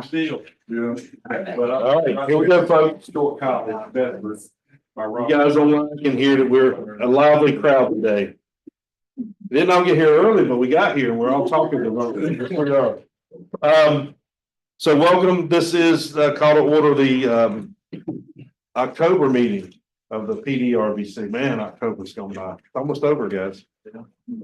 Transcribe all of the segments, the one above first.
Still. Yeah. All right, here we go, folks. Short comment, better. You guys online can hear that we're a lively crowd today. Didn't all get here early, but we got here. We're all talking about it. Here we are. So welcome. This is call to order the October meeting of the PDRBC. Man, October's going by. It's almost over, guys.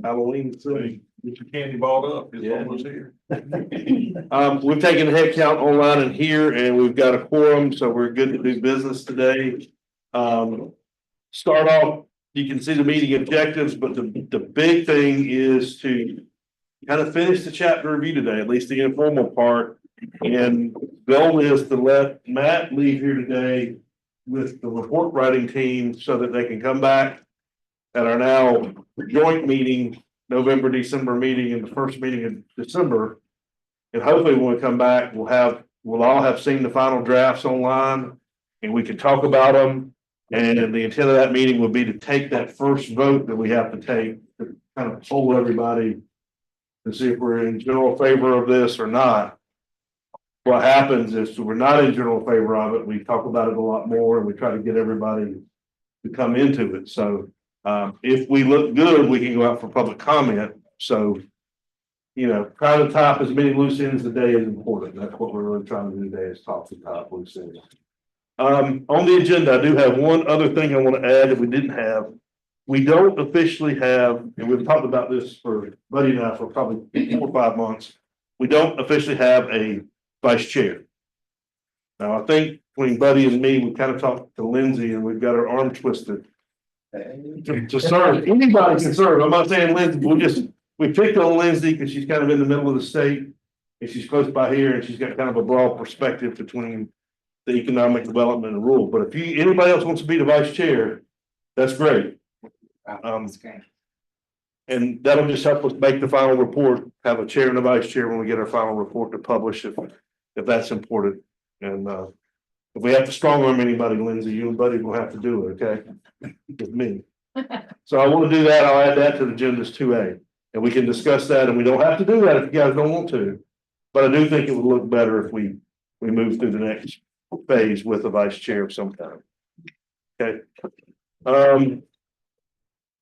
Halloween soon. Get your candy balled up. It's Yeah. almost here. We've taken head count online and here, and we've got a quorum, so we're good to do business today. Start off, you can see the meeting objectives, but the big thing is to kind of finish the chapter review today, at least the informal part. And goal is to let Matt leave here today with the report writing team so that they can come back at our now joint meeting, November, December meeting, and the first meeting in December. And hopefully when we come back, we'll all have seen the final drafts online and we can talk about them. And the intent of that meeting will be to take that first vote that we have to take to kind of poll everybody to see if we're in general favor of this or not. What happens is we're not in general favor of it. We talk about it a lot more and we try to get everybody to come into it. So if we look good, we can go out for public comment. So, you know, try to top as many loose ends today is important. That's what we're really trying to do today is top the top loose ends. On the agenda, I do have one other thing I want to add that we didn't have. We don't officially have, and we've talked about this for Buddy and I for probably 4 or 5 months. We don't officially have a vice chair. Now, I think between Buddy and me, we kind of talked to Lindsay and we've got our arm twisted to serve. Anybody can serve. I'm not saying Lindsay, we picked on Lindsay because she's kind of in the middle of the state and she's close by here and she's got kind of a broad perspective between the economic development and rural. But if anybody else wants to be the vice chair, that's great. That's great. And that'll just help us make the final report, have a chair and a vice chair when we get our final report to publish if that's important. And if we have to strong arm anybody, Lindsay, you and Buddy will have to do it, okay? With me. So I want to do that. I'll add that to the agendas 2A. And we can discuss that. And we don't have to do that if you guys don't want to. But I do think it would look better if we move through the next phase with a vice chair of some kind. Okay.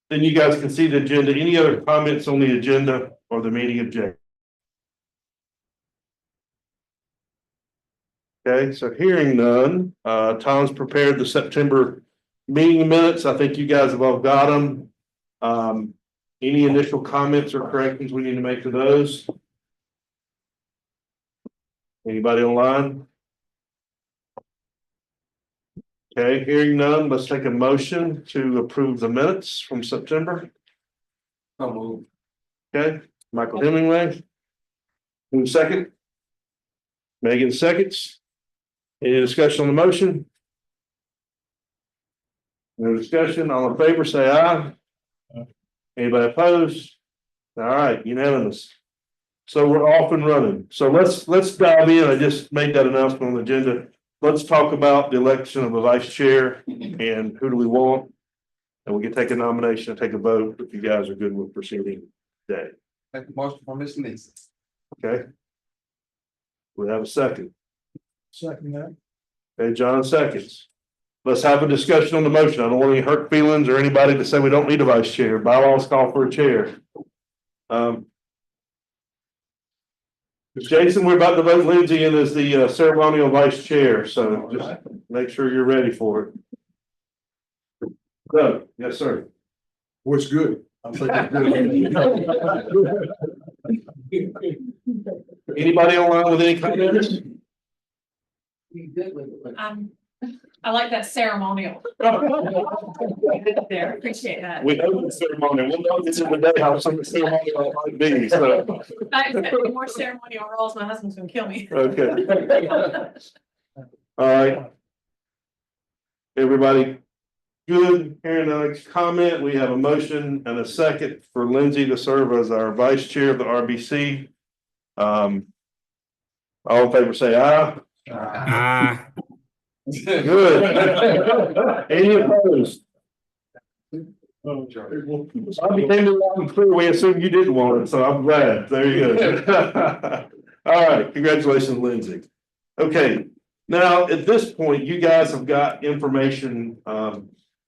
Then you guys can see the agenda. Any other comments on the agenda or the meeting objective? Okay, so hearing none, Tom's prepared the September meeting minutes. I think you guys have all got them. Any initial comments or corrections we need to make to those? Anybody online? Okay, hearing none, let's take a motion to approve the minutes from September. Okay, Michael Hemingway. Who's second? Megan seconds. Any discussion on the motion? No discussion. All in favor, say aye. Anybody opposed? All right, unanimous. So we're off and running. So let's dive in. I just made that announcement on the agenda. Let's talk about the election of a vice chair and who do we want? And we can take a nomination and take a vote if you guys are good with proceeding today. Make the motion for Miss Lisa. Okay. We have a second. Second that. Okay, John seconds. Let's have a discussion on the motion. I don't want any hurt feelings or anybody to say we don't need a vice chair. Bylaws call for a chair. Jason, we're about to vote Lindsay in as the ceremonial vice chair, so just make sure you're ready for it. So, yes, sir. What's good? I'm Anybody online with any comments? I like that ceremonial. There, appreciate that. We know the ceremonial. We'll know this is the day how some ceremonial might be, so. If there's more ceremonial roles, my husband's gonna kill me. Okay. All right. Everybody good? Hearing the next comment, we have a motion and a second for Lindsay to serve as our vice chair of the RBC. All in favor say aye. Aye. Good. Any opposed? I became loud and clear. We assumed you didn't want it, so I'm glad. There you go. All right, congratulations, Lindsay. Okay, now at this point, you guys have got information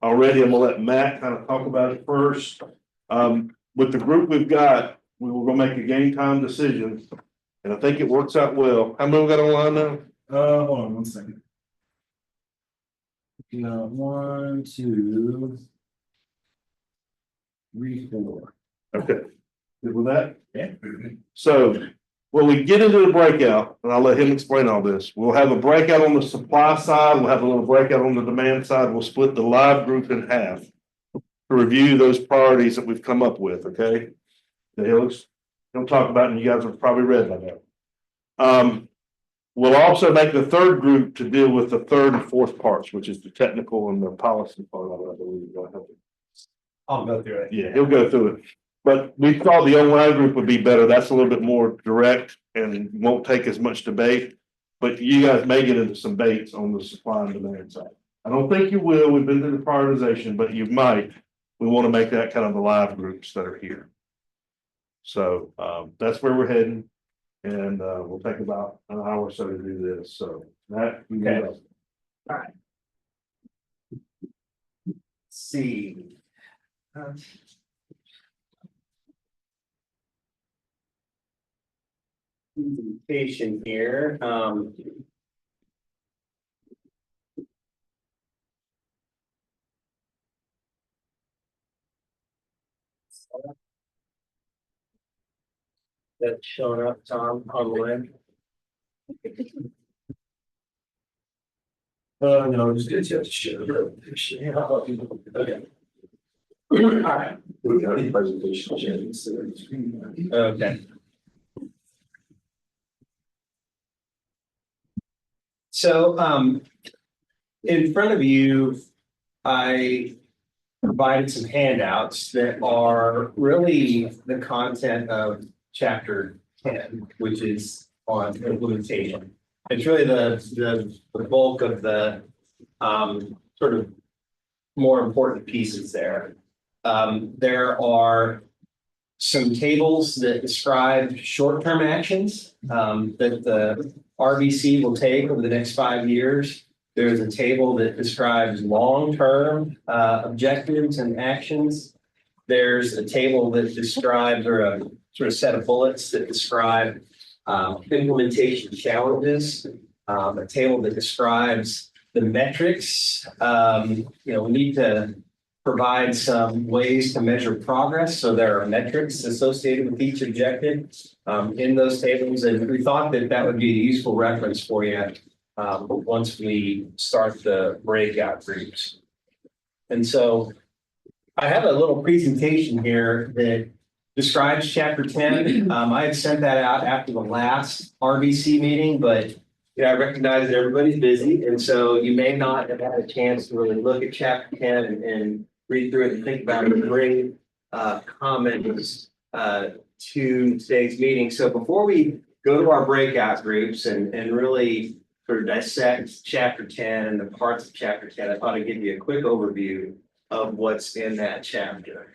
already. I'm gonna let Matt kind of talk about it first. With the group we've got, we were gonna make a game time decision. And I think it works out well. How many we got online now? Hold on 1 second. No, 1, 2, 3, 4. Okay. Good with that? Yeah. So when we get into the breakout, and I'll let him explain all this, we'll have a breakout on the supply side, we'll have a little breakout on the demand side, we'll split the live group in half to review those priorities that we've come up with, okay? He'll talk about it, and you guys have probably read by now. We'll also make the third group to deal with the third and fourth parts, which is the technical and the policy part of it, I believe. I'll go through it. Yeah, he'll go through it. But we thought the online group would be better. That's a little bit more direct and won't take as much debate. But you guys may get into some debates on the supply and demand side. I don't think you will. We've been through the prioritization, but you might. We want to make that kind of the live groups that are here. So that's where we're heading. And we'll take about an hour or so to do this. So Matt, you Okay. go. All right. Let's see. Presentation here, that's showing up, Tom, on the web. No, just show. Okay. All right, We got any presentation. okay. So, in front of you, I provided some handouts that are really the content of chapter 10, which is on implementation. It's really the bulk of the sort of more important pieces there. There are some tables that describe short-term actions that the RBC will take over the next 5 years. There's a table that describes long-term objectives and actions. There's a table that describes, or a sort of set of bullets that describe implementation challenges. A table that describes the metrics. We need to provide some ways to measure progress. So there are metrics associated with each objective in those tables. And we thought that that would be a useful reference for you once we start the breakout groups. And so I have a little presentation here that describes chapter 10. I had sent that out after the last RBC meeting, but I recognize that everybody's busy. And so you may not have had a chance to really look at chapter 10 and read through it and think about it and bring comments to today's meeting. So before we go to our breakout groups and really sort of dissect chapter 10 and the parts of chapter 10, I thought I'd give you a quick overview of what's in that chapter.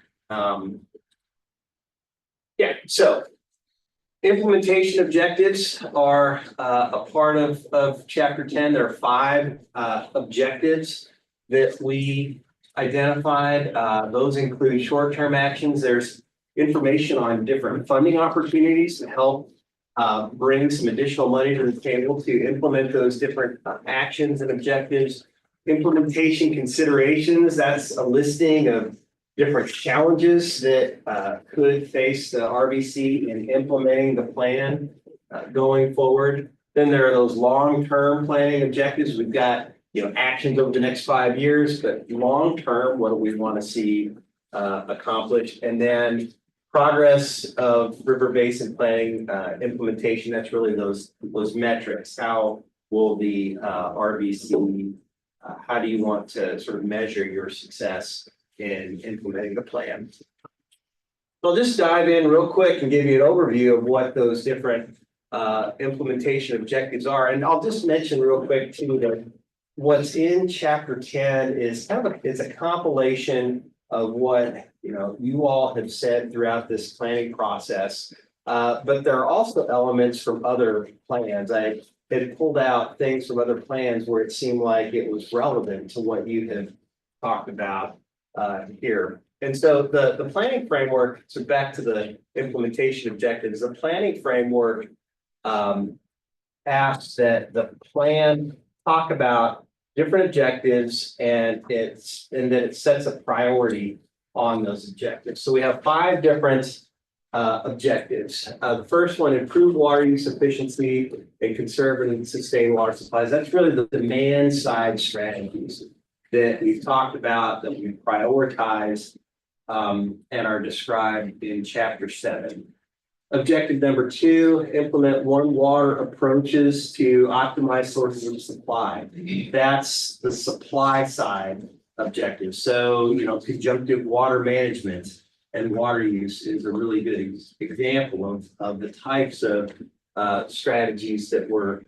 So implementation objectives are a part of chapter 10. There are 5 objectives that we identified. Those include short-term actions. There's information on different funding opportunities to help bring some additional money to the table to implement those different actions and objectives. Implementation considerations, that's a listing of different challenges that could face the RBC in implementing the plan going forward. Then there are those long-term planning objectives. We've got actions over the next 5 years, but long-term, what do we want to see accomplished? And then progress of river basin planning implementation. That's really those metrics. How will the RBC? How do you want to sort of measure your success in implementing the plan? I'll just dive in real quick and give you an overview of what those different implementation objectives are. And I'll just mention real quick too that what's in chapter 10 is it's a compilation of what you all have said throughout this planning process But there are also elements from other plans. I had pulled out things from other plans where it seemed like it was relevant to what you have talked about here. And so the planning framework, so back to the implementation objectives, the planning framework asks that the plan talk about different objectives and then it sets a priority on those objectives. So we have 5 different objectives. The first one, improve water use efficiency and conserve and sustain water supplies. That's really the demand side strategies that we've talked about, that we prioritize and are described in chapter 7. Objective number 2, implement one water approaches to optimize sources of supply. That's the supply side objective. So, conjunctive water management and water use is a really good example of the types of strategies that were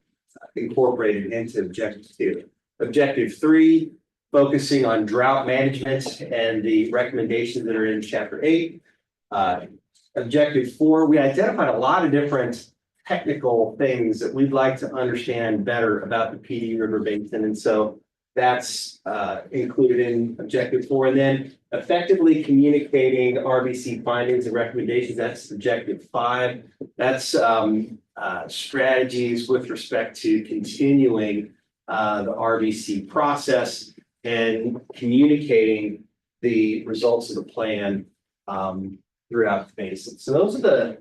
incorporated into objective 2. Objective 3, focusing on drought management and the recommendations that are in chapter 8. Objective 4, we identified a lot of different technical things that we'd like to understand better about the PD River Basin. And so that's included in objective 4. And then effectively communicating RBC findings and recommendations, that's objective 5. That's strategies with respect to continuing the RBC process and communicating the results of the plan throughout the basin. So those are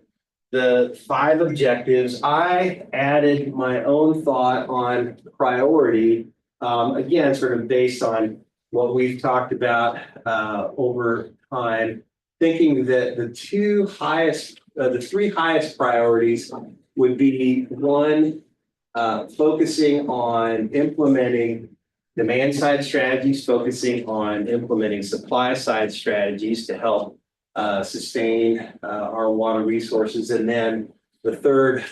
the 5 objectives. I added my own thought on priority, again, sort of based on what we've talked about over time, thinking that the 3 highest priorities would be 1, focusing on implementing demand side strategies, focusing on implementing supply side strategies to help sustain our water resources. And then the 3rd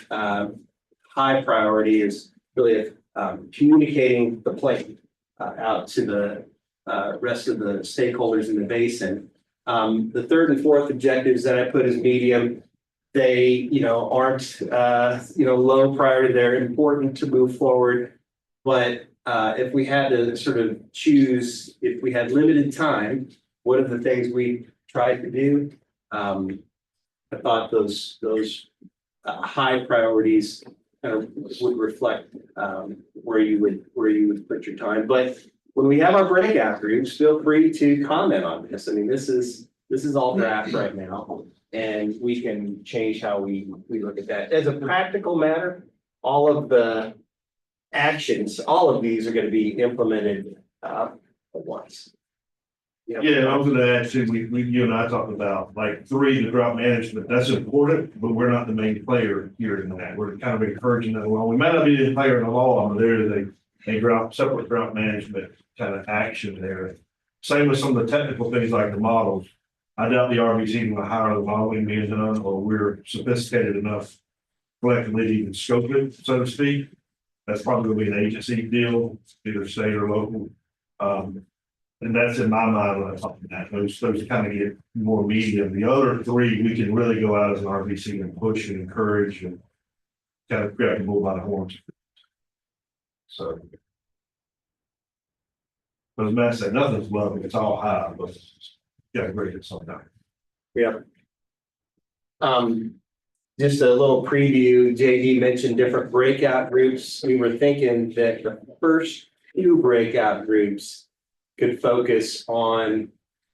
high priority is really communicating the plan out to the rest of the stakeholders in the basin. The 3rd and 4th objectives that I put as medium, they aren't low priority. They're important to move forward, but if we had to sort of choose, if we had limited time, what are the things we tried to do? I thought those high priorities kind of would reflect where you would put your time. But when we have our breakout groups, feel free to comment on this. I mean, this is all draft right now, and we can change how we look at that. As a practical matter, all of the actions, all of these are going to be implemented at once. Yeah, I was gonna add too, you and I talked about like 3, the drought management, that's important, but we're not the main player here in that. We're kind of encouraging that along. We might not be the player in the law, but there is a separate drought management kind of action there. Same with some of the technical things like the models. I doubt the RBC will hire the modeling being done, or we're sophisticated enough collectively to even scope it, so to speak. That's probably gonna be an agency deal, either state or local. And that's in my mind when I talk about that. Those kind of get more medium. The other 3, we can really go out as an RBC and push and encourage and kind of grab the bull by the horns. So. But as Matt said, nothing's lovely, it's all high, but you gotta break it sometime. Yeah. Just a little preview, JD mentioned different breakout groups. We were thinking that the first 2 breakout groups could focus on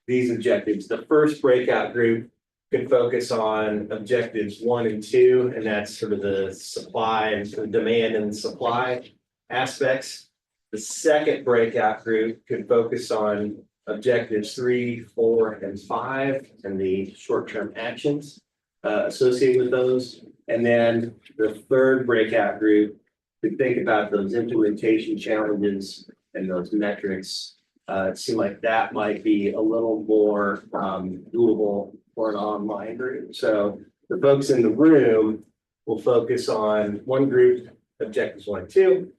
these objectives. The first breakout group could focus on objectives 1 and 2, and that's sort of the supply and sort of demand and supply aspects. The second breakout group could focus on objectives 3, 4, and 5, and the short-term actions associated with those. And then the 3rd breakout group could think about those implementation challenges and those metrics. It seemed like that might be a little more doable for an online group. So the folks in the room will focus on one group, objectives 1 and 2,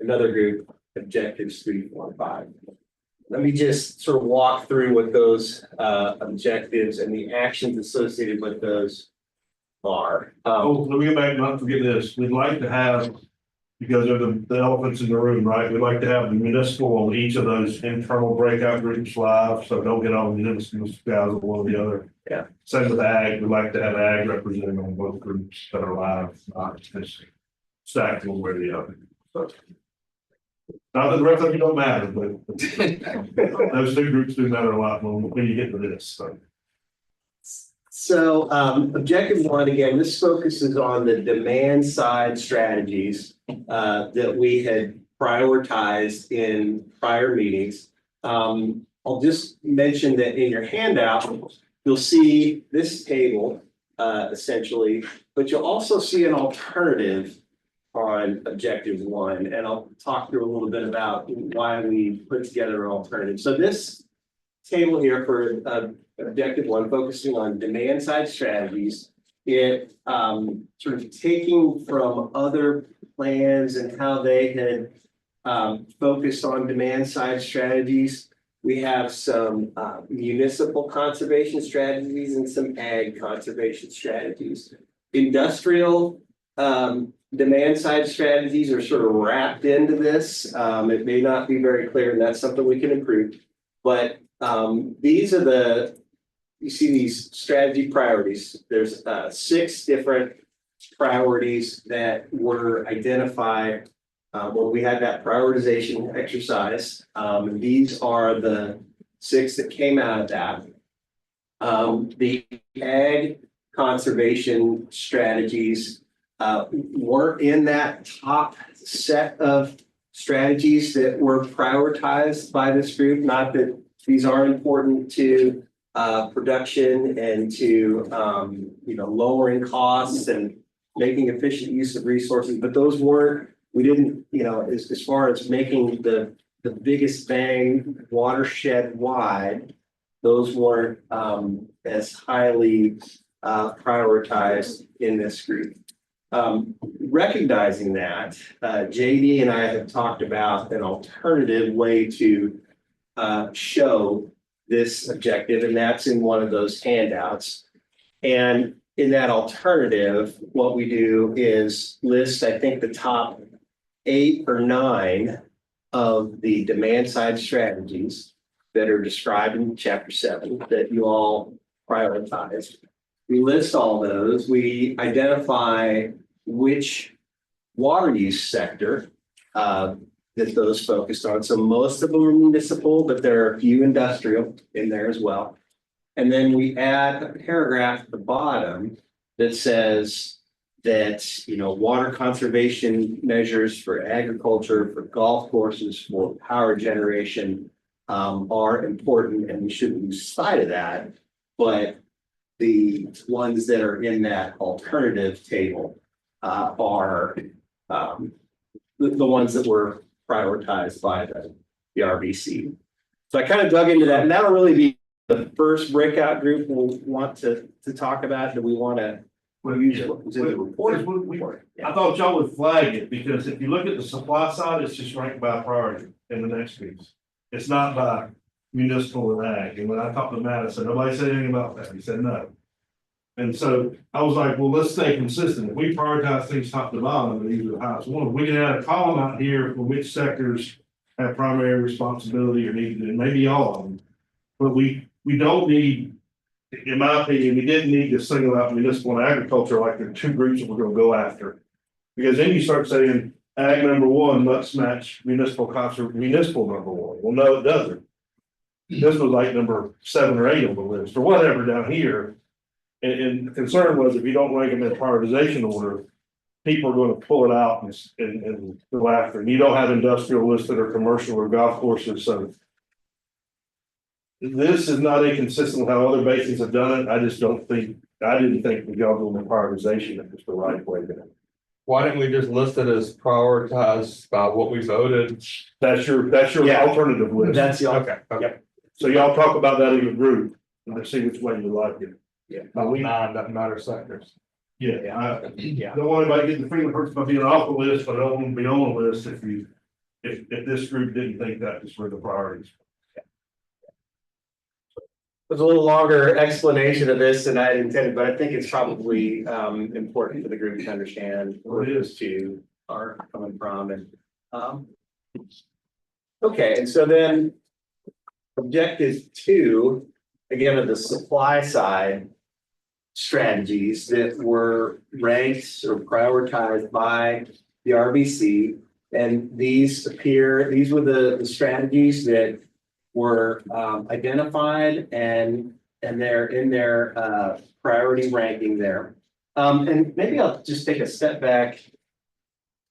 another group, objectives 3, 4, and 5. Let me just sort of walk through what those objectives and the actions associated with those are. Oh, let me go back and not forget this. We'd like to have, because of the elephants in the room, right? We'd like to have the municipal on each of those internal breakout groups live, so don't get all the municipal guys on one or the other. Yeah. Same with ag. We'd like to have ag represented on both groups that are live, not just stacked one way or the other. So, not that the rest of you don't matter, but those two groups do matter a lot when you get to this, so. So objective one, again, this focuses on the demand side strategies that we had prioritized in prior meetings. I'll just mention that in your handout, you'll see this table essentially, but you'll also see an alternative on objective one, and I'll talk through a little bit about why we put together an alternative. So this table here for objective one, focusing on demand side strategies, it sort of taking from other plans and how they had focused on demand side strategies. We have some municipal conservation strategies and some ag conservation strategies. Industrial demand side strategies are sort of wrapped into this. It may not be very clear, and that's something we can improve. But these are you see these strategy priorities. There's 6 different priorities that were identified when we had that prioritization exercise. These are the 6 that came out of that. The ag conservation strategies weren't in that top set of strategies that were prioritized by this group. Not that these are important to production and to lowering costs and making efficient use of resources, but those weren't. We didn't, as far as making the biggest bang watershed wide, those weren't as highly prioritized in this group. Recognizing that, JD and I have talked about an alternative way to show this objective, and that's in one of those handouts. And in that alternative, what we do is list, I think, the top 8 or 9 of the demand side strategies that are described in chapter 7 that you all prioritized. We list all those. We identify which water use sector that those focused on. So most of them are municipal, but there are a few industrial in there as well. And then we add a paragraph at the bottom that says that, water conservation measures for agriculture, for golf courses, for power generation are important, and we shouldn't lose sight of that. But the ones that are in that alternative table are the ones that were prioritized by the RBC. So I kind of dug into that, and that'll really be the first breakout group we'll want to talk about. Do we want to use what was in the report? I thought y'all would flag it, because if you look at the supply side, it's just ranked by priority in the next piece. It's not by municipal and ag. And when I talked to Matt, I said, nobody said anything about that. He said no. And so I was like, well, let's stay consistent. If we prioritize things top to bottom, these are the highest ones. We can add a column out here for which sectors have primary responsibility or need, and maybe all of them. But we don't need, in my opinion, we didn't need to single out municipal and agriculture like the 2 groups that we're going to go after. Because then you start saying ag number 1 must match municipal number 1. Well, no, it doesn't. This was like number 7 or 8 on the list or whatever down here. And the concern was, if you don't rank them in prioritization order, people are going to pull it out and go after. And you don't have industrial listed or commercial or golf courses. So this is not inconsistent with how other basins have done it. I didn't think we got doing the prioritization if it's the right way to. Why didn't we just list it as prioritized by what we voted? That's your Yeah. alternative list. That's the Okay. Yep. So y'all talk about that in a group and see which way you like it. Yeah. We, 9 doesn't matter sectors. yeah, Yeah. don't want anybody getting the feeling hurts by being off the list, but I don't want to be on the list if this group didn't think that was for the priorities. was a little longer explanation of this than I had intended, but I think it's probably important for the group to understand where it is two are coming from and. Okay, and so then objective two, again, of the supply side strategies that were ranked or prioritized by the RBC. And these were the strategies that were identified and they're in their priority ranking there. And maybe I'll just take a step back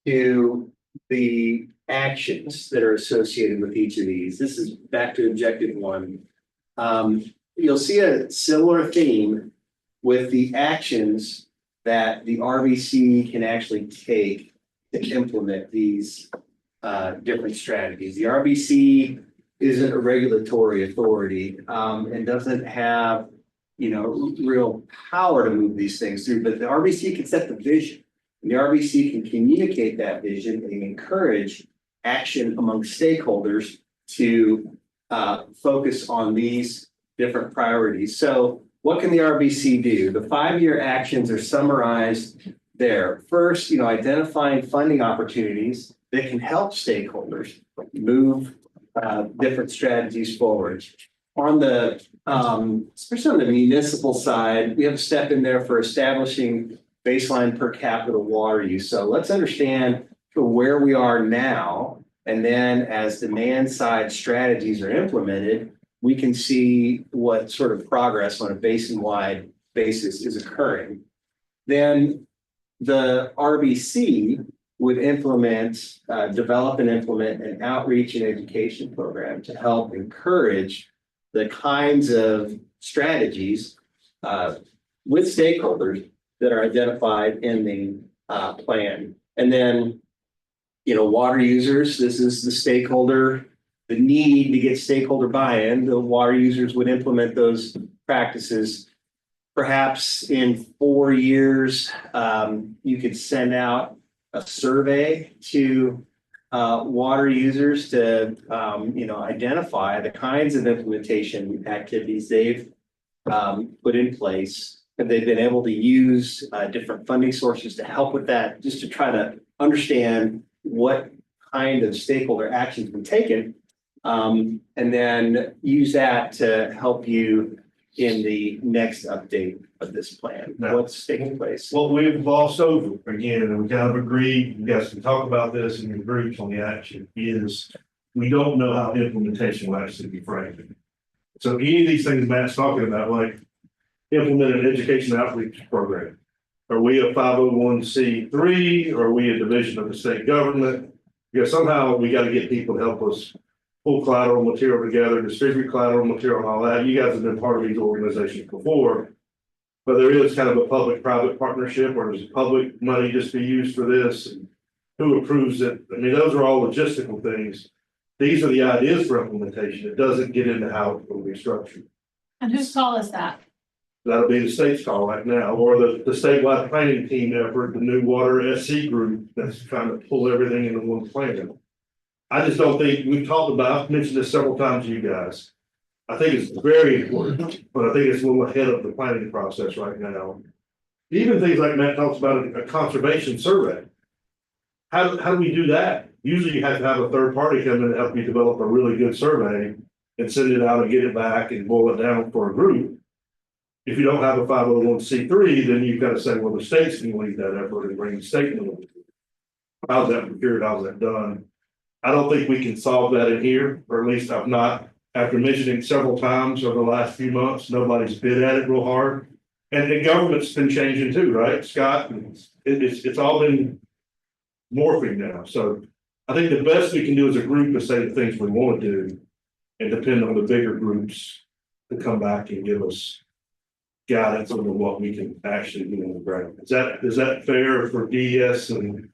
to the actions that are associated with each of these. This is back to objective one. You'll see a similar theme with the actions that the RBC can actually take to implement these different strategies. The RBC isn't a regulatory authority and doesn't have, real power to move these things through, but the RBC can set the vision. And the RBC can communicate that vision and encourage action among stakeholders to focus on these different priorities. So what can the RBC do? The 5-year actions are summarized there. First, identifying funding opportunities that can help stakeholders move different strategies forward. On the, especially on the municipal side, we have a step in there for establishing baseline per capita water use. So let's understand where we are now. And then as demand side strategies are implemented, we can see what sort of progress on a basin-wide basis is occurring. Then the RBC would develop and implement an outreach and education program to help encourage the kinds of strategies with stakeholders that are identified in the plan. And then, water users, this is the stakeholder, the need to get stakeholder buy-in. The water users would implement those practices. Perhaps in 4 years, you could send out a survey to water users to, identify the kinds of implementation activities they've put in place. And they've been able to use different funding sources to help with that, just to try to understand what kind of stakeholder actions been taken. And then use that to help you in the next update of this plan. Now, what's taking place. What we've also, again, and we kind of agreed, you guys can talk about this in your groups on the action, is we don't know how implementation will actually be framed. So any of these things Matt's talking about, like implement an education outreach program. Are we a 501c3? Or are we a division of the state government? Because somehow we got to get people to help us pull collateral material together, distribute collateral material and all that. You guys have been part of these organizations before. But there is kind of a public-private partnership where there's public money just be used for this. Who approves it? I mean, those are all logistical things. These are the ideas for implementation. It doesn't get into how it will be structured. And whose call is that? That'll be the state's call right now, or the statewide planning team effort, the new water SC group that's trying to pull everything into one plan. I just don't think, we've talked about, I've mentioned this several times to you guys. I think it's very important, but I think it's a little ahead of the planning process right now. Even things like Matt talks about a conservation survey. How do we do that? Usually you have to have a third party come in and help you develop a really good survey and send it out and get it back and boil it down for a group. If you don't have a 501c3, then you've got to say, well, the state's going to lead that effort and bring the state in. How's that procured? How's that done? I don't think we can solve that in here, or at least I've not, after mentioning several times over the last few months, nobody's bid at it real hard. And the government's been changing too, right, Scott? It's all been morphing now. So I think the best we can do as a group is say the things we want to do and depend on the bigger groups to come back and give us guidance on what we can actually do on the ground. Is that fair for DES and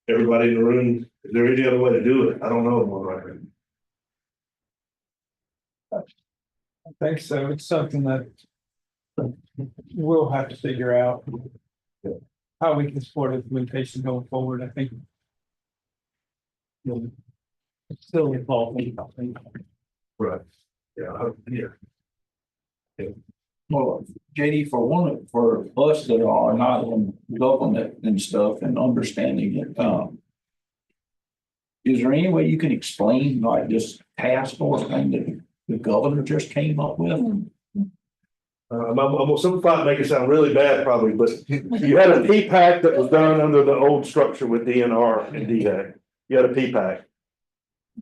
everybody in the room? Is there any other way to do it? I don't know one right now. I think so. It's something that we'll have to figure out how we can support implementation going forward. I think it's still evolving. Right. Yeah. Well, JD, for us that are not in government and stuff and understanding it, is there any way you can explain like this task force thing that the governor just came up with? I'm gonna simplify it, make it sound really bad probably, but you had a P-PAC that was done under the old structure with DNR and DHEC. You had a P-PAC.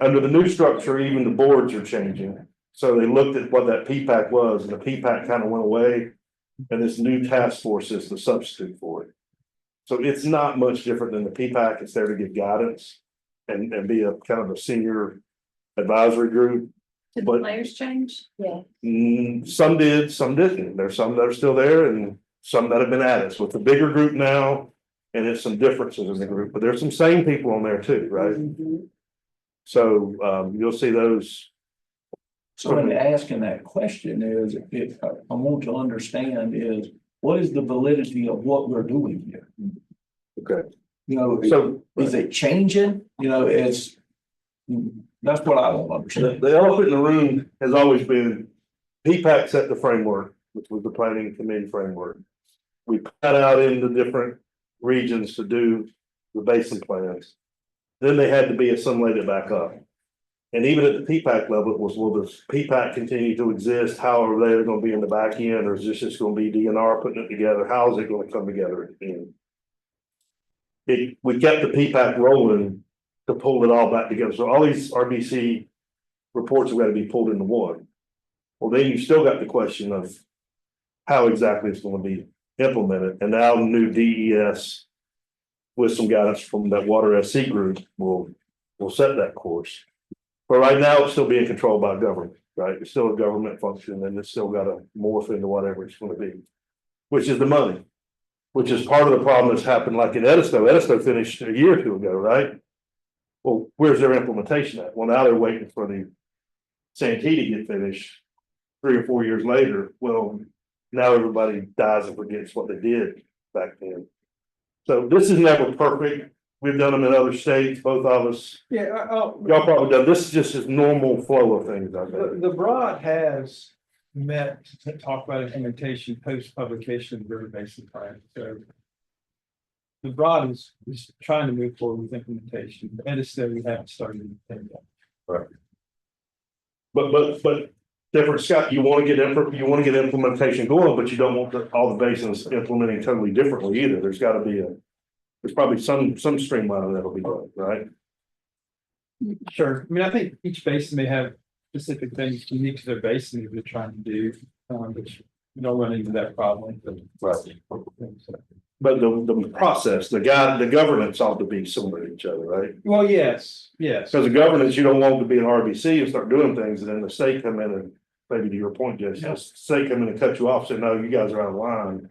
Under the new structure, even the boards are changing. So they looked at what that P-PAC was, and the P-PAC kind of went away. And this new task force is the substitute for it. So it's not much different than the P-PAC. It's there to give guidance and be a kind of a senior advisory group. Did But- the players change? Yeah. Some did, some didn't. There's some that are still there and some that have been added. So it's a bigger group now. And there's some differences in the group, but there's some same people on there too, right? So you'll see those. So in asking that question is, if I want to understand is, what is the validity of what we're doing here? Okay. You know, So is it changing? You know, that's what I don't understand. the elephant in the room has always been P-PAC set the framework, which was the planning committee framework. We put that out into different regions to do the basin plans. Then they had to be assimilated back up. And even at the P-PAC level, it was, will the P-PAC continue to exist? How are they going to be in the back end? Or is this just going to be DNR putting it together? How is it going to come together at the end? We kept the P-PAC rolling to pull it all back together. So all these RBC reports have got to be pulled into one. Well, then you still got the question of how exactly it's going to be implemented. And now the new DES with some guidance from that water SC group will set that course. But right now, it's still being controlled by government, right? It's still a government function and it's still got to morph into whatever it's going to be, which is the money, which is part of the problem that's happened like in Edisto. Edisto finished a year or two ago, right? Well, where's their implementation at? Well, now they're waiting for the Santee to get finished 3 or 4 years later. Well, now everybody dies and forgets what they did back then. So this is never perfect. We've done them in other states, both of us. Yeah, Y'all probably done, this is just a normal flow of things, I think. the broad has met to talk about implementation post publication of the basin plan, so. The broad is trying to move forward with implementation, and it's still, we haven't started anything yet. But different, Scott, you want to get implementation going, but you don't want all the basins implementing totally differently either. There's got to be there's probably some streamlining that'll be done, right? Sure, I mean, I think each basin may have specific things unique to their basin that they're trying to do, which you don't run into that problem. Right. But the process, the governance ought to be similar to each other, right? Well, yes. Because the governance, you don't want to be an RBC and start doing things, and then the state come in and, maybe to your point, Jesse, the state come in and cut you off, say, no, you guys are out of line.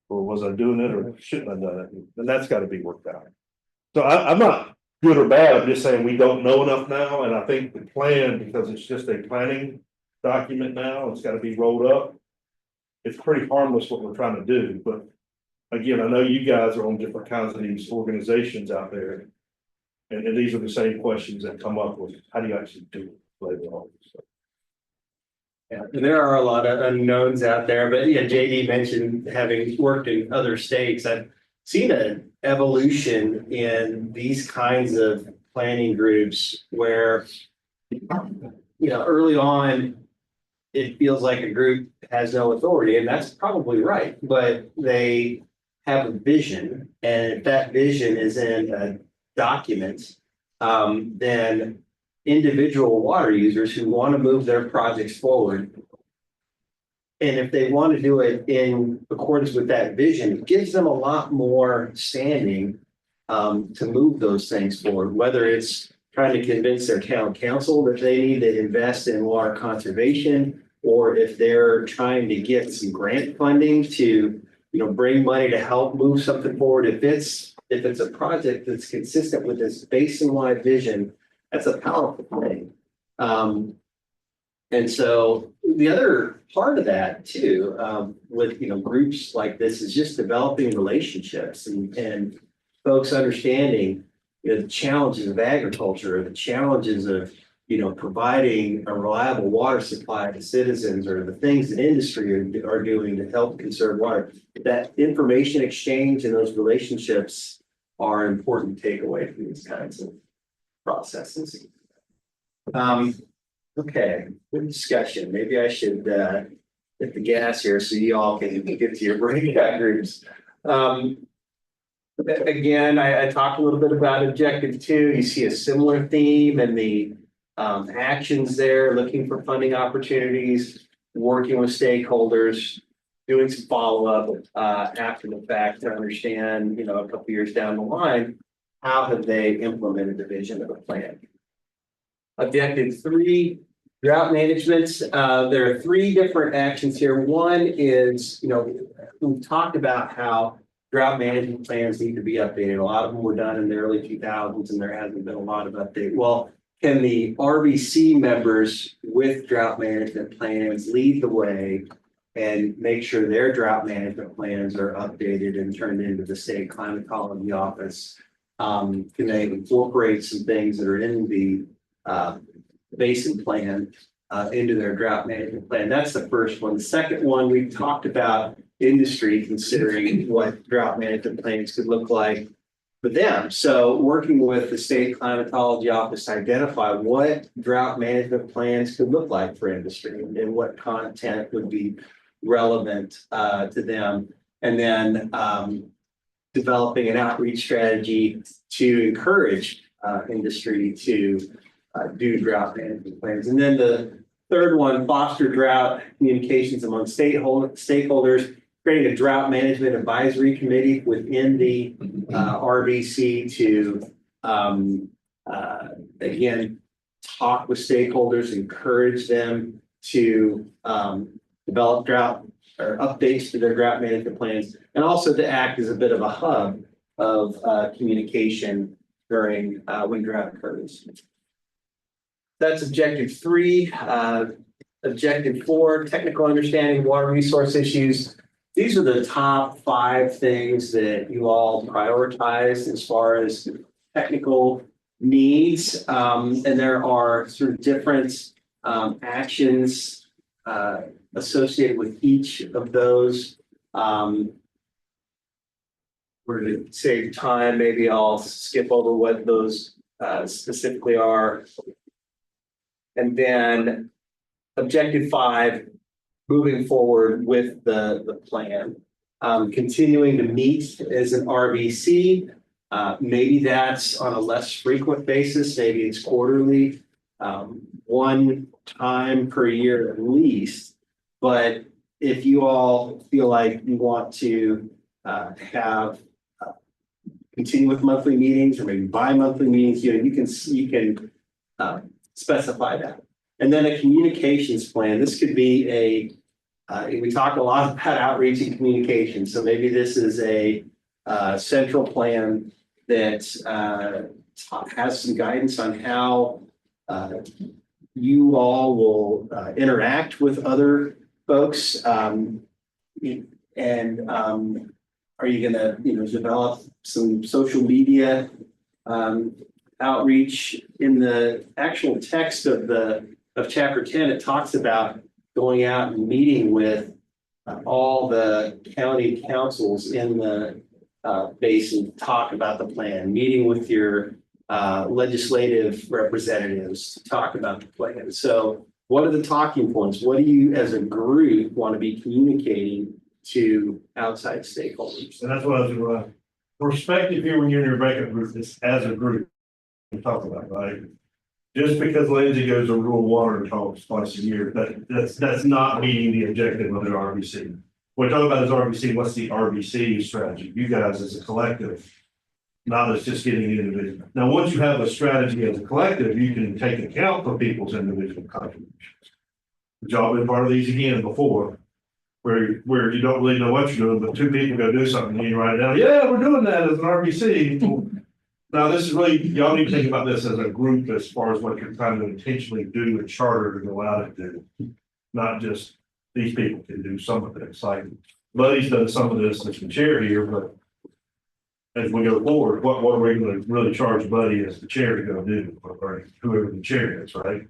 Or was I doing it, or shouldn't I have done it? And that's got to be worked out. So I'm not good or bad, I'm just saying we don't know enough now, and I think the plan, because it's just a planning document now, it's got to be rolled up. It's pretty harmless what we're trying to do, but again, I know you guys are on different kinds of these organizations out there. And these are the same questions that come up with, how do you actually do it later on? So. Yeah, there are a lot of unknowns out there, but yeah, JD mentioned having worked in other states. I've seen an evolution in these kinds of planning groups where, early on, it feels like a group has no authority, and that's probably right, but they have a vision, and if that vision is in a document, then individual water users who want to move their projects forward, and if they want to do it in accordance with that vision, it gives them a lot more standing to move those things forward, whether it's trying to convince their town council that they need to invest in water conservation, or if they're trying to get some grant funding to bring money to help move something forward. If it's a project that's consistent with this basin-wide vision, that's a powerful thing. And so the other part of that too, with groups like this, is just developing relationships and folks understanding the challenges of agriculture, the challenges of providing a reliable water supply to citizens or the things that industry are doing to help conserve water. That information exchange and those relationships are an important takeaway from these kinds of processes. Okay, good discussion. Maybe I should hit the gas here so you all can get to your breakout groups. Again, I talked a little bit about objective 2. You see a similar theme in the actions there, looking for funding opportunities, working with stakeholders, doing some follow-up after the fact to understand, a couple years down the line, how have they implemented the vision of the plan? Objective 3, drought management. There are 3 different actions here. One is, we've talked about how drought management plans need to be updated. A lot of them were done in the early 2000s and there hasn't been a lot of update. Well, can the RBC members with drought management plans lead the way and make sure their drought management plans are updated and turned into the state climatology office? Can they incorporate some things that are in the Basin plan into their drought management plan? That's the first one. The second one, we've talked about industry considering what drought management plans could look like for them. So working with the state climatology office to identify what drought management plans could look like for industry and what content would be relevant to them. And then developing an outreach strategy to encourage industry to do drought management plans. And then the third one, foster drought communications among stakeholders, creating a drought management advisory committee within the RBC to, again, talk with stakeholders, encourage them to develop drought or updates to their drought management plans, and also to act as a bit of a hub of communication during when drought occurs. That's objective 3. Objective 4, technical understanding of water resource issues. These are the top 5 things that you all prioritized as far as technical needs. And there are sort of different actions associated with each of those. For to save time, maybe I'll skip over what those specifically are. And then objective 5, moving forward with the plan, continuing to meet as an RBC. Maybe that's on a less frequent basis. Maybe it's quarterly, 1 time per year at least. But if you all feel like you want to continue with monthly meetings or maybe bi-monthly meetings, you can specify that. And then a communications plan. This could be we talk a lot about outreach and communication. So maybe this is a central plan that has some guidance on how you all will interact with other folks. And are you going to develop some social media outreach? In the actual text of chapter 10, it talks about going out and meeting with all the county councils in the basin to talk about the plan, meeting with your legislative representatives to talk about the plan. So what are the talking points? What do you as a group want to be communicating to outside stakeholders? And that's what I was going to perspective here when you're in your breakout group, this as a group we talk about, right? Just because Lindsay goes to rural water talks twice a year, that's not meeting the objective of the RBC. What we're talking about is RBC, what's the RBC strategy? You guys as a collective, not as just getting individual. Now, once you have a strategy as a collective, you can take account for people's individual contributions. Which I've been part of these again before, where you don't really know what you're doing, but 2 people go do something and you write it down. Yeah, we're doing that as an RBC. Now, this is really, y'all need to think about this as a group as far as what you're trying to intentionally do and charter and allow it to do. Not just these people can do some of this. Like Buddy's done some of this as the chair here, but as we go forward, what are we gonna really charge Buddy as the chair to go do, or whoever the chair is, right?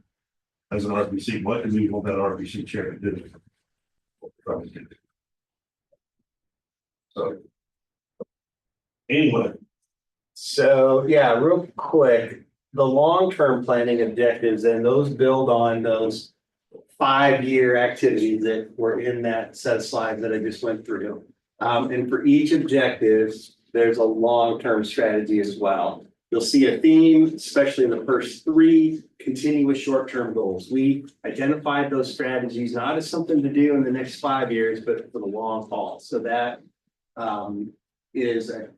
As an RBC, what do we want that RBC chair to do? So. Anyway, So, yeah, real quick, the long-term planning objectives, and those build on those 5-year activities that were in that set of slides that I just went through. And for each objective, there's a long-term strategy as well. You'll see a theme, especially in the first 3 continuous short-term goals. We identified those strategies not as something to do in the next 5 years, but for the long haul. So that is a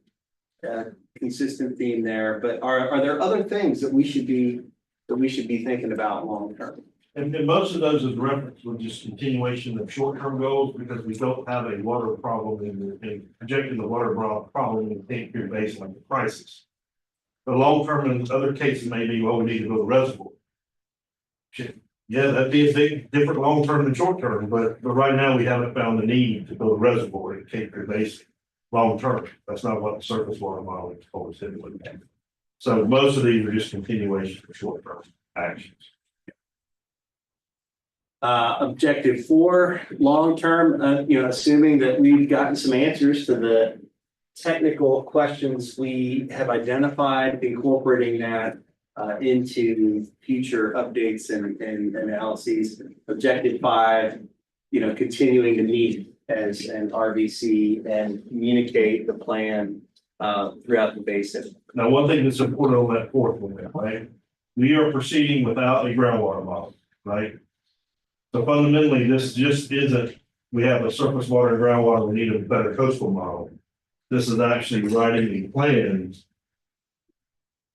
consistent theme there. But are there other things that we should be thinking about long term? and most of those is reference with just continuation of short-term goals, because we don't have a water problem in projecting the water problem in the Cape Fear Basin like the crisis. The long-term in other cases may be, well, we need to build a reservoir. Shit. Yeah, that'd be a big, different long-term than short-term, but right now we haven't found the need to build a reservoir in Cape Fear Basin. Long-term, that's not what the surface water model is always been looking at. So most of these are just continuation of short-term actions. Objective 4, long term, assuming that we've gotten some answers to the technical questions we have identified, incorporating that into future updates and analyses. Objective 5, continuing to meet as an RVC and communicate the plan throughout the basin. Now, one thing that's important on that fourth one, right? We are proceeding without a groundwater model, right? So fundamentally, this just isn't, we have a surface water and groundwater, we need a better coastal model. This is actually writing a plan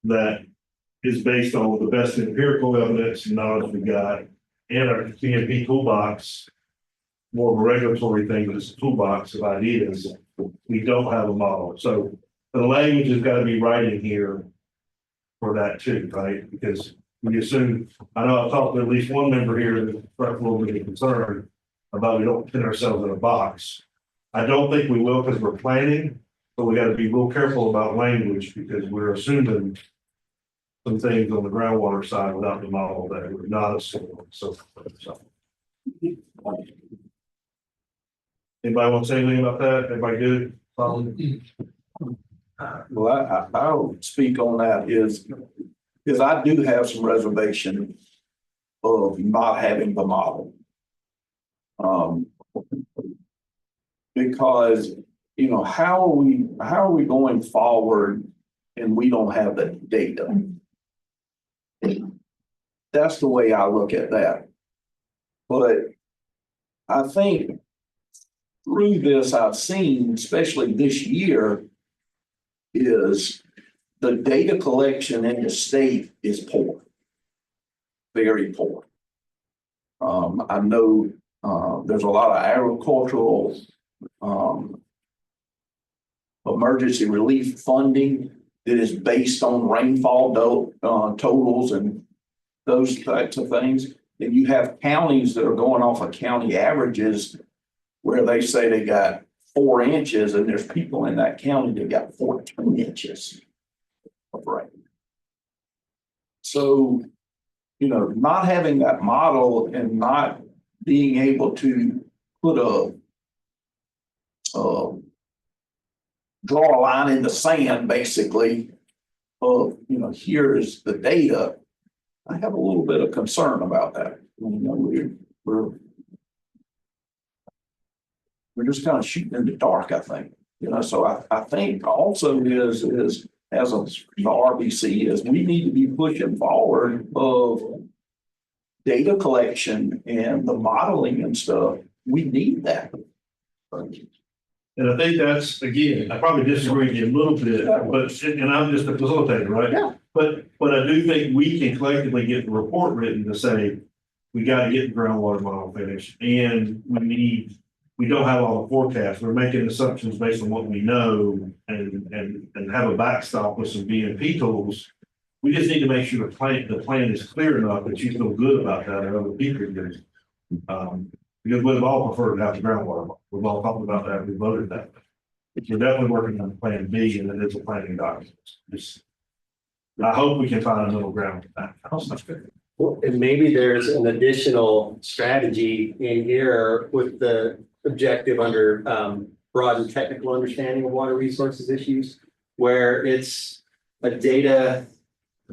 that is based on the best empirical evidence and knowledge we got, and our CMP toolbox, more of a regulatory thing, but it's a toolbox of ideas. We don't have a model, so the language has got to be right in here for that too, right? Because we assume, I know I've talked to at least one member here that expressed a little bit of concern about we don't put ourselves in a box. I don't think we will because we're planning, but we got to be real careful about language because we're assuming some things on the groundwater side without the model that we're not assuming. So. Anybody want to say anything about that? Everybody good? Well, I'll speak on that is I do have some reservation of not having the model. Because, how are we going forward and we don't have the data? That's the way I look at that. But I think through this, I've seen, especially this year, is the data collection in the state is poor, very poor. I know there's a lot of agricultural emergency relief funding that is based on rainfall totals and those types of things. And you have counties that are going off of county averages where they say they got 4 inches and there's people in that county that got 14 inches of rain. So, not having that model and not being able to put draw a line in the sand, basically, of, here's the data. I have a little bit of concern about that. We're just kind of shooting in the dark, I think. So I think also is as a RBC is we need to be pushing forward of data collection and the modeling and stuff. We need that. And I think that's, again, I probably disagree with you a little bit, but, and I'm just a facilitator, right? Yeah. But I do think we can collectively get the report written to say, we got to get the groundwater model finished, and we don't have all the forecasts. We're making assumptions based on what we know and have a backstop with some BMP tools. We just need to make sure the plan is clear enough that you feel good about that and other people do. Because we've all preferred to have the groundwater. We've all talked about that. We voted that. we're definitely working on plan B, and it is a planning document. Just, I hope we can find a middle ground with that. Sounds good. Well, and maybe there's an additional strategy in here with the objective under broad and technical understanding of water resources issues, where it's a data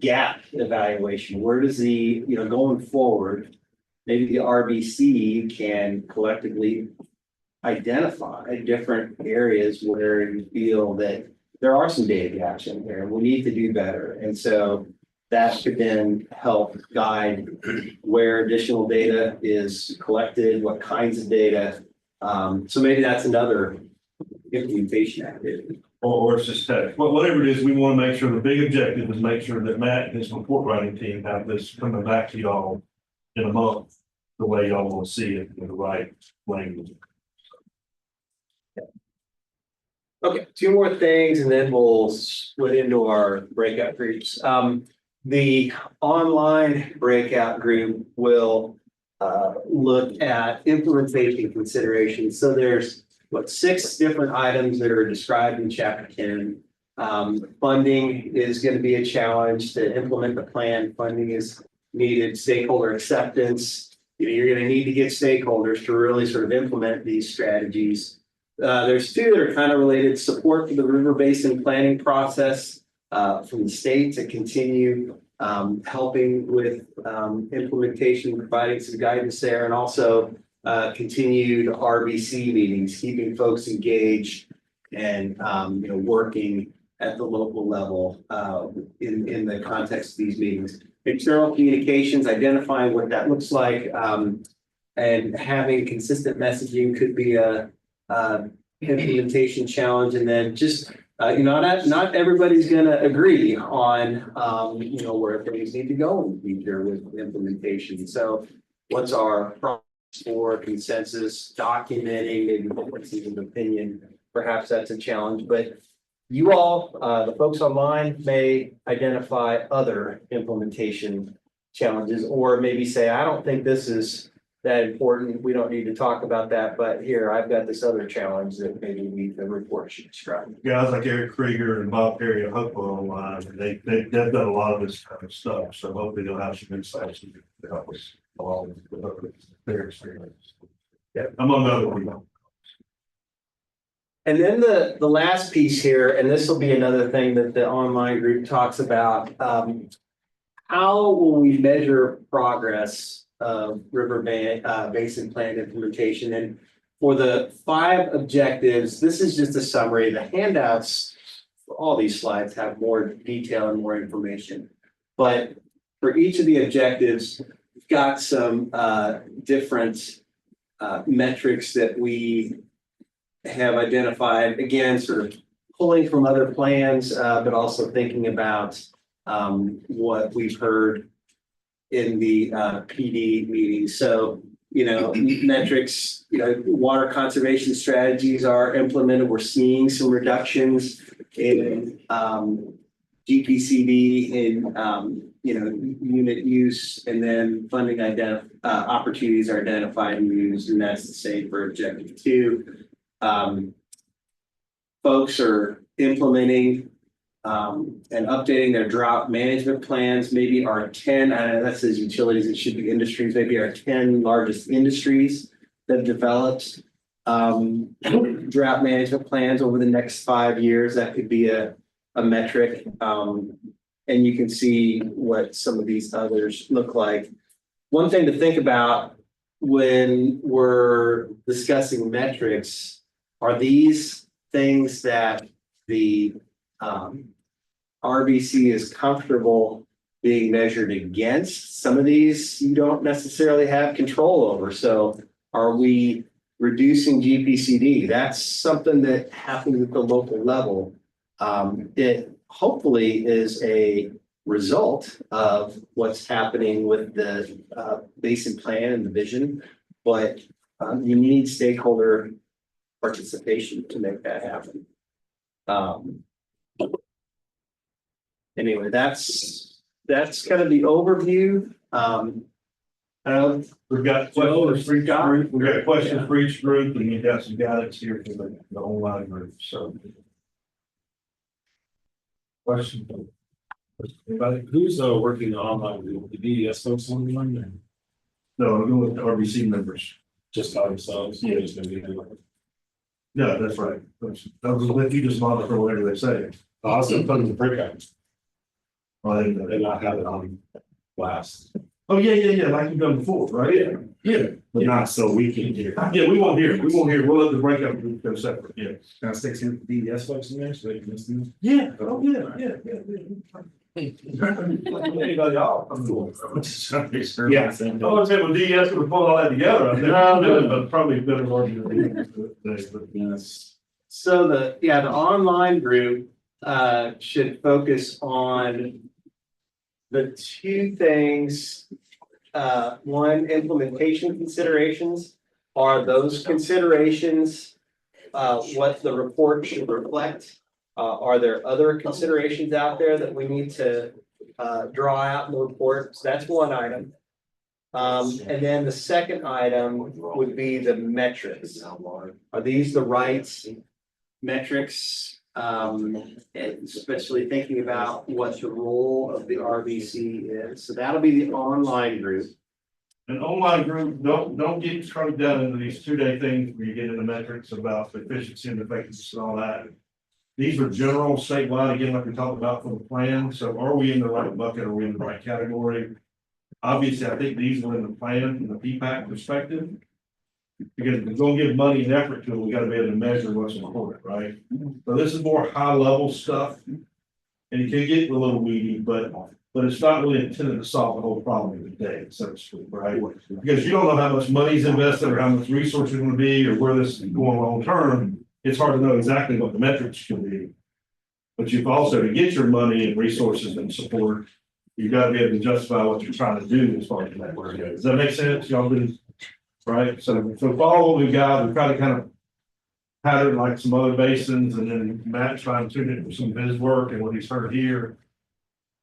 gap evaluation. Where does the, going forward, maybe the RBC can collectively identify different areas where you feel that there are some data gaps in there and we need to do better. And so that could then help guide where additional data is collected, what kinds of data. So maybe that's another implementation activity. Or it's just text, whatever it is, we want to make sure the big objective is make sure that Matt and his report writing team have this coming back to y'all in a month, the way y'all will see it in the right language. Okay, two more things and then we'll split into our breakout groups. The online breakout group will look at implementation considerations. So there's 6 different items that are described in chapter 10. Funding is going to be a challenge to implement the plan. Funding is needed, stakeholder acceptance. You're going to need to get stakeholders to really sort of implement these strategies. There's 2 that are kind of related: support for the river basin planning process from the state to continue helping with implementation, providing some guidance there, and also continued RBC meetings, keeping folks engaged and working at the local level in the context of these meetings. External communications, identifying what that looks like, and having consistent messaging could be a implementation challenge. And then just not everybody's going to agree on where things need to go in the future with implementation. So what's our process for consensus, documenting maybe differences of opinion? Perhaps that's a challenge, but you all, the folks online, may identify other implementation challenges, or maybe say, I don't think this is that important. We don't need to talk about that, but here, I've got this other challenge that maybe the report should describe. Guys like Eric Krieger and Bob Perry and Hopewell online, and they've done a lot of this kind of stuff. So hopefully they'll have some insights to help us along with their experience. Yeah. Among other people. And then the last piece here, and this will be another thing that the online group talks about, how will we measure progress of river basin plan implementation? And for the 5 objectives, this is just a summary. The handouts for all these slides have more detail and more information. But for each of the objectives, we've got some different metrics that we have identified, again, sort of pulling from other plans, but also thinking about what we've heard in the PD meetings. So, metrics, water conservation strategies are implemented. We're seeing some reductions in GPCD in, unit use, and then funding opportunities are identified and used, and that's the same for objective 2. Folks are implementing and updating their drought management plans. Maybe our 10, that says utilities, it should be industries, maybe our 10 largest industries that have developed drought management plans over the next 5 years. That could be a metric. And you can see what some of these others look like. One thing to think about when we're discussing metrics, are these things that the RBC is comfortable being measured against? Some of these you don't necessarily have control over. So are we reducing GPCD? That's something that happens at the local level. It hopefully is a result of what's happening with the basin plan and the vision, but you need stakeholder participation to make that happen. Anyway, that's kind of the overview. We've got questions for each group, we've got questions for each group, and you've got some guidance here for the online group, so. Question. Anybody, who's working online, the BDS folks online, No, I'm going with the RBC members. just by themselves? Yeah. Just gonna be doing- Yeah, that's right. That was let you just monitor whatever they say. Awesome, put in the breakout, I didn't know. and not have it on blast. Oh, yeah, like you've done before, right? Yeah. But not so we can hear. Yeah, we won't hear, we'll let the breakout group go separate, yeah. Can I stick some BDS folks in there so they can listen? Yeah, oh, yeah. Anybody else? I'm doing. Yeah. I was saying with DES, we pull all that together, I think, No. but probably better argument. Yes. So the online group should focus on the two things. One, implementation considerations. Are those considerations what the report should reflect? Are there other considerations out there that we need to draw out in the report? So that's one item. And then the second item would be the metrics. Are these the right metrics? Especially thinking about what the role of the RBC is. So that'll be the online group. An online group, don't get trucked down into these 2-day things where you get into metrics about efficiency and effectiveness and all that. These are general statewide, again, like we talked about for the plan, so are we in the right bucket, are we in the right category? Obviously, I think these are in the plan from the PPAC perspective. Because if we're gonna give money and effort to it, we gotta be able to measure what's important, right? So this is more high level stuff. And it can get a little weedy, but it's not really intended to solve the whole problem of the day, so to speak, right? Because you don't know how much money's invested or how much resources are gonna be or where this is going long term. It's hard to know exactly what the metrics should be. But you've also, to get your money and resources and support, you've got to be able to justify what you're trying to do as far as that work goes. Does that make sense? Y'all been, right? So follow what we've got. We've got to kind of pattern like some other basins, and then Matt trying to tune it for some of his work and what he's heard here.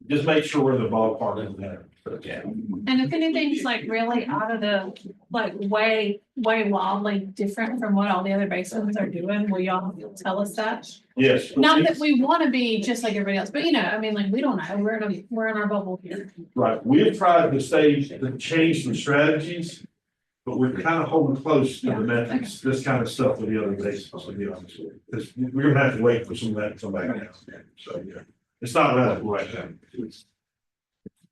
Just make sure we're in the ballpark of that. Okay. And if anything's like really out of the, like way wildly different from what all the other basins are doing, will y'all tell us that? Yes. Not that we want to be just like everybody else, but you know, I mean, like, we don't know, we're in our bubble here. Right. We have tried to change some strategies, but we're kind of holding close to the metrics, this kind of stuff with the other basins, to be honest with you. Because we're gonna have to wait for some of that to come back now. So, yeah, it's not right now.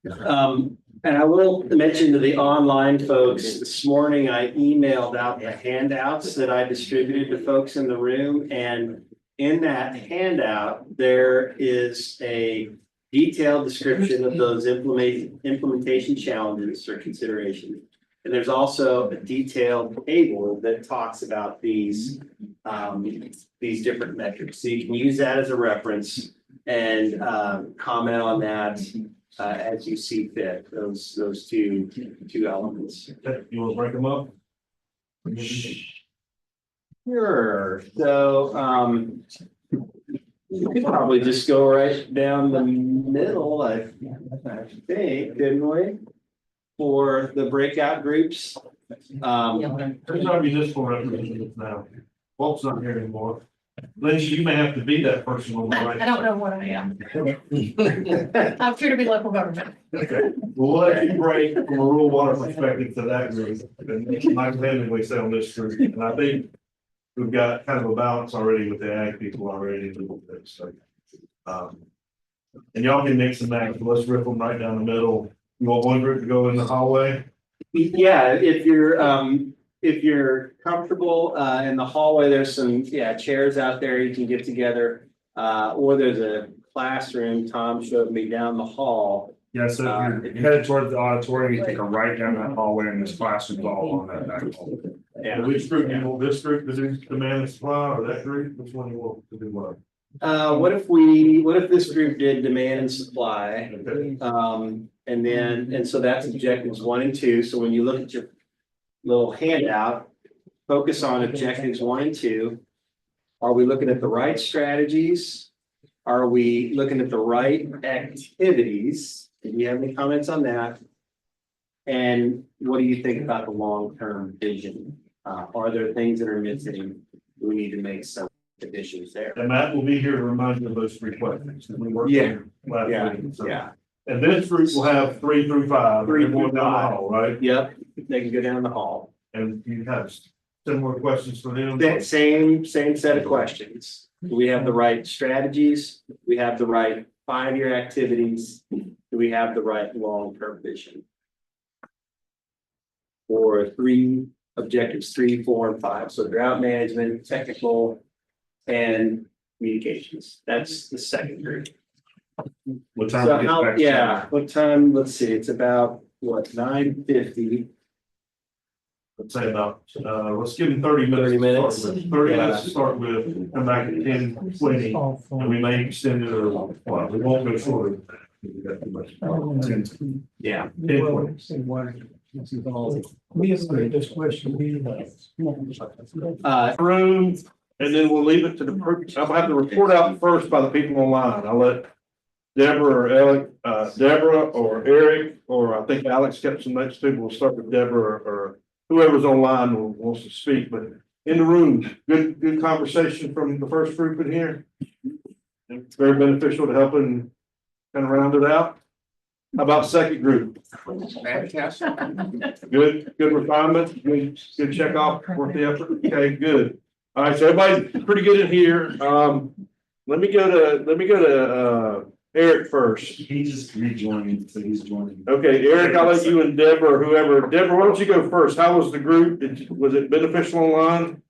And I will mention to the online folks, this morning I emailed out the handouts that I distributed to folks in the room. And in that handout, there is a detailed description of those implementation challenges or considerations. And there's also a detailed table that talks about these different metrics. So you can use that as a reference and comment on that as you see fit, those two elements. Okay, you wanna break them up? Sure, so we could probably just go right down the middle, I think, didn't we? For the breakout groups. There's our municipal representatives now. Walt's not here anymore. Lindsay, you may have to be that person on the right. I don't know what I am. I'm here to be local government. Okay, well, we'll let you break from a rural water perspective to that group, and Mike Hemingway say on this group, and I think we've got kind of a balance already with the ag people already to look at, so. And y'all can mix and match, let's rip them right down the middle. You want one group to go in the hallway? Yeah, if you're comfortable in the hallway, there's some, chairs out there you can get together. Or there's a classroom, Tom showed me down the hall. Yeah, so if you're headed towards the auditorium, you take a right down that hallway and this classroom's all on that back hall. Yeah. Which group, you want this group to do demand and supply, or that group, which one you want to do what? What if this group did demand and supply? Okay. And so that's objectives 1 and 2. So when you look at your little handout, focus on objectives 1 and 2. Are we looking at the right strategies? Are we looking at the right activities? Do you have any comments on that? And what do you think about the long-term vision? Are there things that are missing? Do we need to make some additions there? And Matt will be here to remind you of those three questions. that we worked Yeah. on last Yeah, week. So- yeah, And this group will have 3 through 5. 3 They're going through down the 5. hall, right? yep, they can go down the hall. And you have similar questions for them. Same set of questions. Do we have the right strategies? Do we have the right 5-year activities? Do we have the right long-term vision? For 3 objectives, 3, 4, and 5. So drought management, technical, and communications. That's the second group. What time? So we get how, back to- yeah, what time? Let's see, it's about, what, 9:50? Let's say about, let's give them 30 minutes. 30 minutes. 30 minutes to start with, come back at 10:20, and we may extend it or, well, we won't go shorter. than that, because we got too much. Yeah. 10:20. Room, and then we'll leave it to the, I'll have the report out first by the people online. I'll let Deborah or Alec, Deborah or Eric, or I think Alex kept some notes too. We'll start with Deborah or whoever's online wants to speak, but in the room, good conversation from the first group in here. It's very beneficial to helping kind of round it out. How about second group? Fantastic. Good refinement, good check off, worth the effort. Okay, good. All right, so everybody's pretty good in here. Let me go to Eric first. He just rejoined, so he's joining. Okay, Eric, I'll let you and Deborah or whoever. Deborah, why don't you go first? How was the group? Was it beneficial online?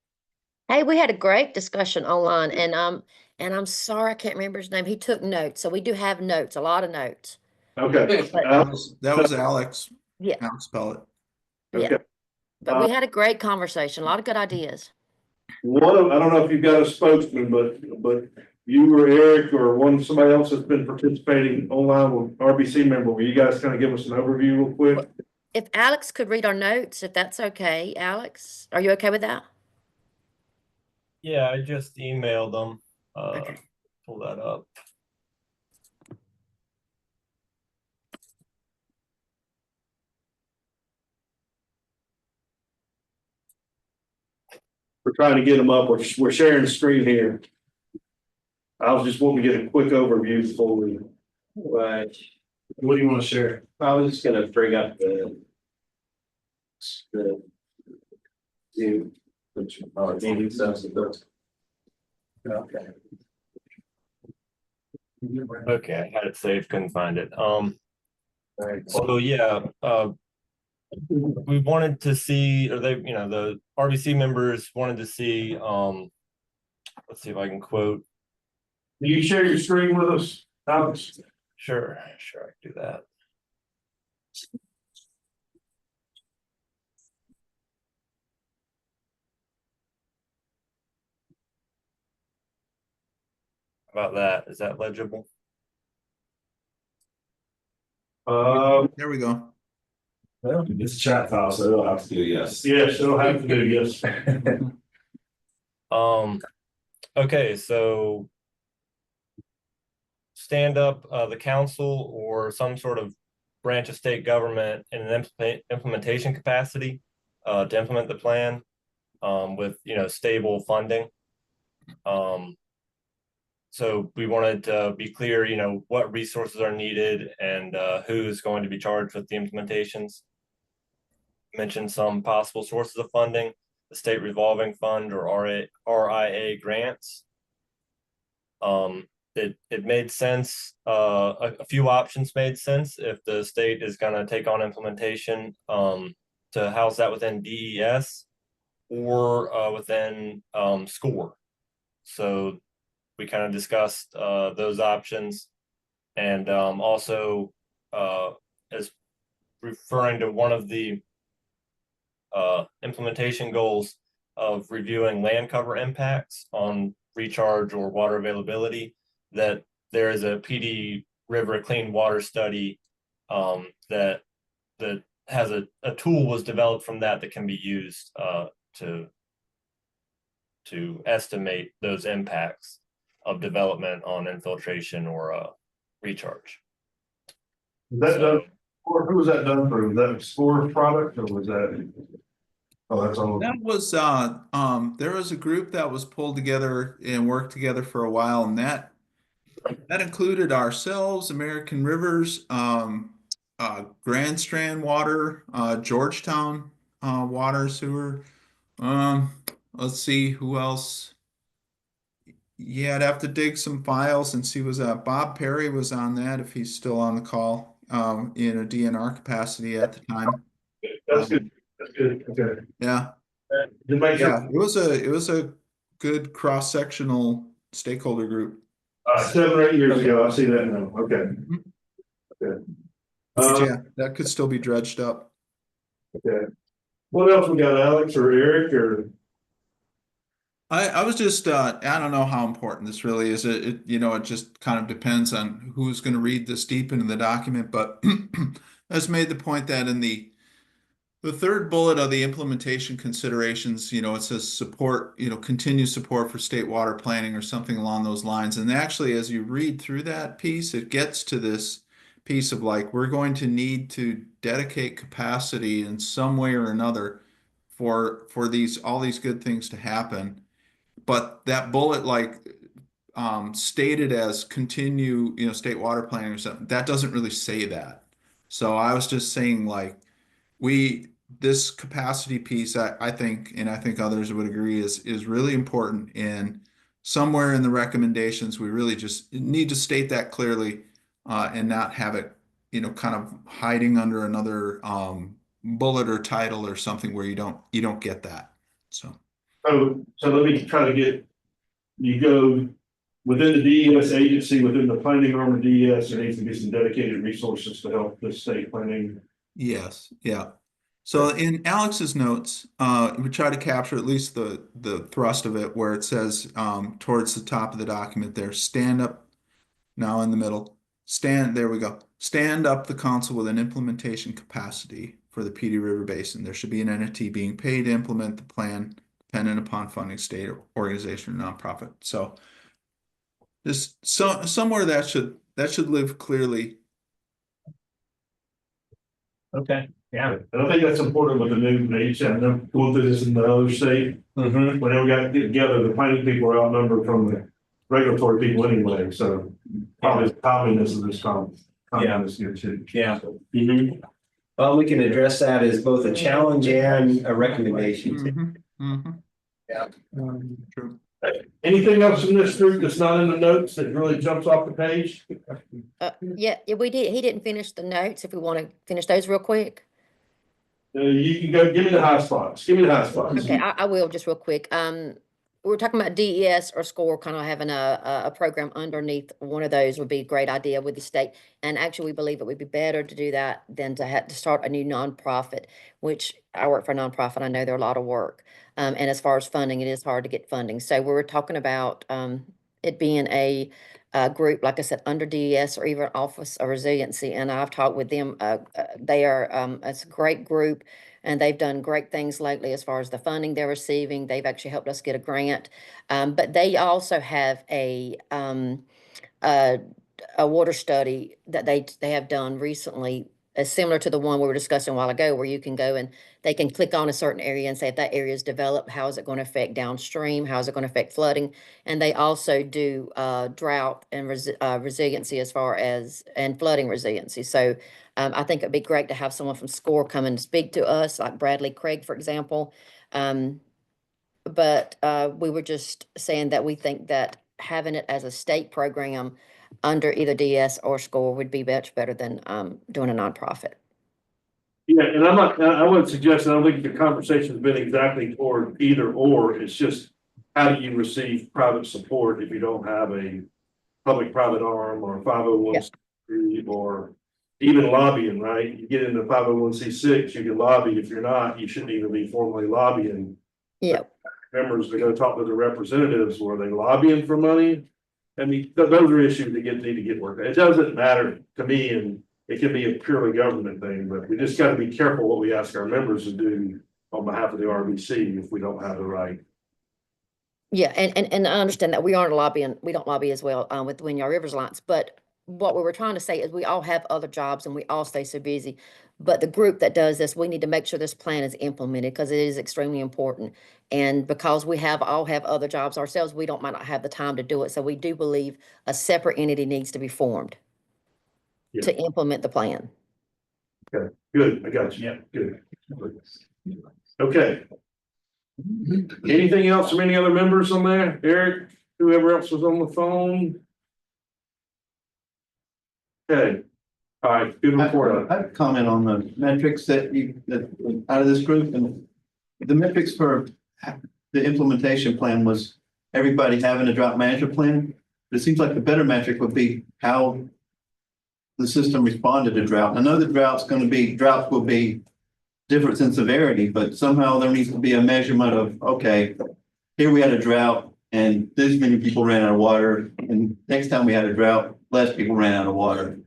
Hey, we had a great discussion online and I'm sorry, I can't remember his name. He took notes. So we do have notes, a lot of notes. Okay. That was Alex. Yeah. Alex Pellet. Yeah. Okay. But we had a great conversation, a lot of good ideas. I don't know if you've got a spokesman, but you or Eric or somebody else that's been participating online with RBC member, will you guys kind of give us an overview real quick? If Alex could read our notes, if that's okay, Alex, are you okay with that? Yeah, I just emailed them. Okay. Pull that up. We're trying to get them up. We're sharing the screen here. I was just wanting to get a quick overview before we. Right. What do you want to share? I was just gonna bring up the Zoom, which meeting stuff. Okay. Okay, I had it saved, couldn't find it. Right. So yeah, we wanted to see, or the RBC members wanted to see, let's see if I can quote. Can you share your screen with us, Alex? Sure, I can do that. How about that? Is that legible? There we go. It's a chat file, so it'll have to do yes. Yes, it'll have to do, yes. Okay, so stand up the council or some sort of branch of state government in an implementation capacity to implement the plan with stable funding. So we wanted to be clear, what resources are needed and who's going to be charged with the implementations. Mentioned some possible sources of funding, the state revolving fund or RIA grants. It made sense. A few options made sense if the state is going to take on implementation to house that within DES or within SCORE. So we kind of discussed those options, and also as referring to one of the implementation goals of reviewing land cover impacts on recharge or water availability, that there is a PD River clean water study that has a tool was developed from that can be used to estimate those impacts of development on infiltration or recharge. Is that done Or who was that done through? Was that Score product or was that? Oh, that's all. That was, there was a group that was pulled together and worked together for a while, and that included ourselves, American Rivers, Grand Strand Water, Georgetown, Water Sewer. Um, let's see who else. Yeah, I'd have to dig some files and see, was that Bob Perry was on that, if he's still on the call, in a DNR capacity at the time. That's good. That's good. Okay. Yeah, Just make yeah, sure, it was a good cross-sectional stakeholder group. 7 or 8 years ago, I see that now. Okay. Mhm. Okay. But yeah, that could still be dredged up. Okay. What else we got, Alex or Eric or? I was just, I don't know how important this really is. It just kind of depends on who's going to read this deep into the document, but has made the point that in the third bullet of the implementation considerations, it says support, continue support for state water planning or something along those lines. And actually, as you read through that piece, it gets to this piece of like, we're going to need to dedicate capacity in some way or another for all these good things to happen. But that bullet, stated as continue, state water planning or something, that doesn't really say that. So I was just saying like, this capacity piece, I think, and I think others would agree, is really important. And somewhere in the recommendations, we really just need to state that clearly, and not have it, kind of hiding under another bullet or title or something where you don't get that. So. So let me try to get, you go within the DES agency, within the planning arm of DES, there needs to be some dedicated resources to help the state planning. Yes, yeah. So in Alex's notes, we try to capture at least the thrust of it, where it says, towards the top of the document there, stand up, now in the middle, there we go. Stand up the council with an implementation capacity for the PD River Basin. There should be an entity being paid to implement the plan dependent upon funding state organization or nonprofit. So just somewhere that should live clearly. Okay, yeah. And I think that's important with the new agency. I know going through this in the other state. Mm-hmm. Whenever we got to get together, the planning people are outnumbered from the regulatory people anyway, so probably the timeliness of this comment is here too. Yeah. Mhm. Well, we can address that as both a challenge and a recommendation. Mm-hmm, mm-hmm. Yeah. True. Anything else in this group that's not in the notes that really jumps off the page? Yeah, we did. He didn't finish the notes. If we want to finish those real quick. You can go, give me the high spots, give me the high spots. Okay, I will just real quick. We're talking about DES or SCORE kind of having a program underneath one of those would be a great idea with the state. And actually, we believe it would be better to do that than to have to start a new nonprofit, which I work for a nonprofit. I know they're a lot of work. And as far as funding, it is hard to get funding. So we were talking about it being a group, like I said, under DES or even Office of Resiliency. And I've talked with them. They are, it's a great group. And they've done great things lately as far as the funding they're receiving. They've actually helped us get a grant. But they also have a water study that they have done recently, similar to the one we were discussing a while ago, where you can go and they can click on a certain area and say, if that area is developed, how is it going to affect downstream? How is it going to affect flooding? And they also do drought and resiliency as far as, and flooding resiliency. So I think it'd be great to have someone from SCORE come and speak to us, like Bradley Craig, for example. But we were just saying that we think that having it as a state program under either DS or SCORE would be much better than doing a nonprofit. Yeah, and I wouldn't suggest, I don't think the conversation's been exactly toward either or, it's just how do you receive private support if you don't have a public-private arm or a 501c or even lobbying, right? You get into 501c6, you can lobby. If you're not, you shouldn't even be formally lobbying. Yeah. Members, they go talk to the representatives, were they lobbying for money? I mean, those are issues that need to get worked out. It doesn't matter to me, and it can be a purely government thing, but we just got to be careful what we ask our members to do on behalf of the RBC if we don't have the right. Yeah, and I understand that we aren't lobbying, we don't lobby as well with the Winyard Rivers Alliance, but what we were trying to say is we all have other jobs and we all stay so busy. But the group that does this, we need to make sure this plan is implemented because it is extremely important. And because we all have other jobs ourselves, we might not have the time to do it. So we do believe a separate entity needs to be formed Yeah. to implement the plan. Okay, good, I got you, yeah, good. Okay. Anything else from any other members on there? Eric, whoever else was on the phone? Okay, all right, good report. I have a comment on the metrics that out of this group, and the metrics for the implementation plan was everybody having a drought management plan. But it seems like the better metric would be how the system responded to drought. I know that droughts will be different in severity, but somehow there needs to be a measurement of, okay, here we had a drought and this many people ran out of water, and next time we had a drought, less people ran out of water.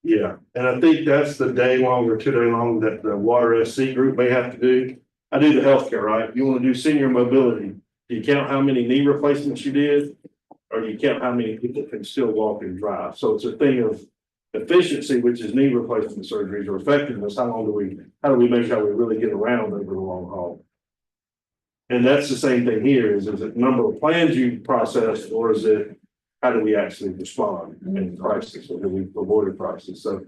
Yeah, and I think that's the day long or 2 day long that the water SC group may have to do. I do the healthcare, right? You want to do senior mobility. Do you count how many knee replacements you did? Or do you count how many people can still walk and drive? So it's a thing of efficiency, which is knee replacement surgeries, or effectiveness. How do we measure how we really get around over the long haul? And that's the same thing here. Is it number of plans you process, or is it how do we actually respond in crisis, or do we avoid a crisis? So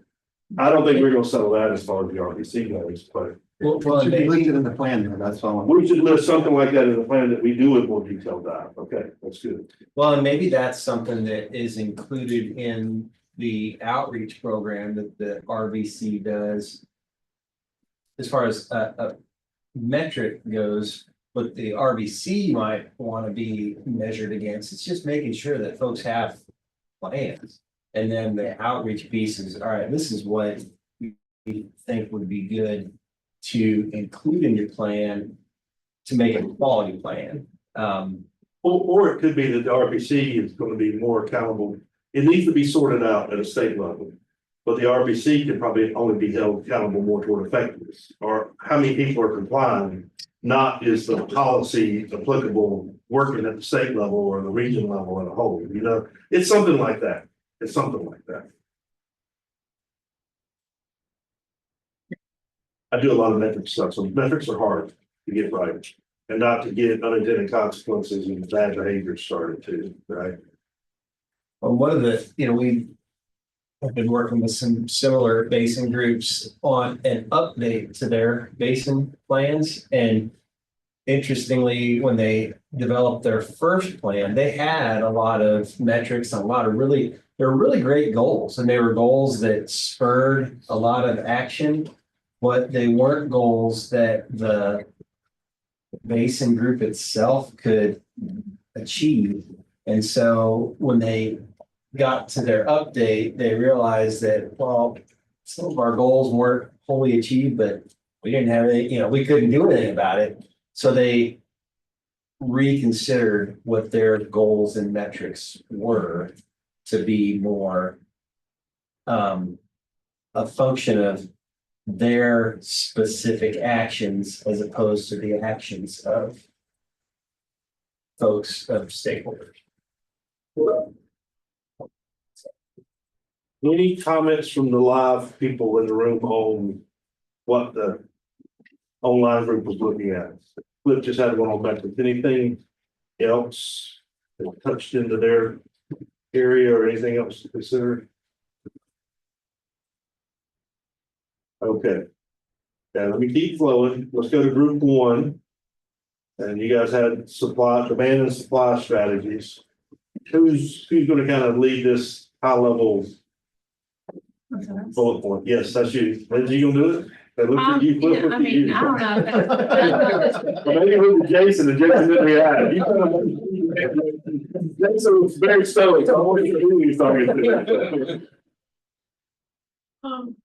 I don't think we're going to settle that as far as the RBC goes, but Well, should be listed in the plan there, that's all. we should list something like that in the plan that we do with more detailed dive. Okay, that's good. Well, and maybe that's something that is included in the outreach program that the RBC does. As far as a metric goes, what the RBC might want to be measured against, it's just making sure that folks have plans. And then the outreach piece is, all right, this is what we think would be good to include in your plan to make it a quality plan. Or it could be that the RBC is going to be more accountable. It needs to be sorted out at a state level. But the RBC can probably only be held accountable more toward effectiveness, or how many people are complying, not is the policy applicable working at the state level or the region level as a whole, you know? It's something like that. It's something like that. I do a lot of metrics stuff, so metrics are hard to get right, and not to get unintended consequences and bad behavior started too, right? Well, one of the, we have been working with some similar basin groups on an update to their basin plans. And interestingly, when they developed their first plan, they had a lot of metrics, and they were really great goals. And they were goals that spurred a lot of action, but they weren't goals that the basin group itself could achieve. And so when they got to their update, they realized that, well, some of our goals weren't wholly achieved, but we didn't have any, we couldn't do anything about it. So they reconsidered what their goals and metrics were to be more a function of their specific actions as opposed to the actions of stakeholders. Any comments from the live people in the room on what the online group was looking at? Flip just had one on metrics. Anything else that touched into their area or anything else to consider? Okay. Yeah, let me keep flowing. Let's go to group 1. And you guys had demand and supply strategies. Who's going to kind of lead this high level bullet point? Yes, that's you. Lindsay, you gonna do it? They look at you, Flip, look at you. I don't know. Or maybe look at Jason and Jason didn't react. Jason was very stoic. I wonder who he's talking to. No,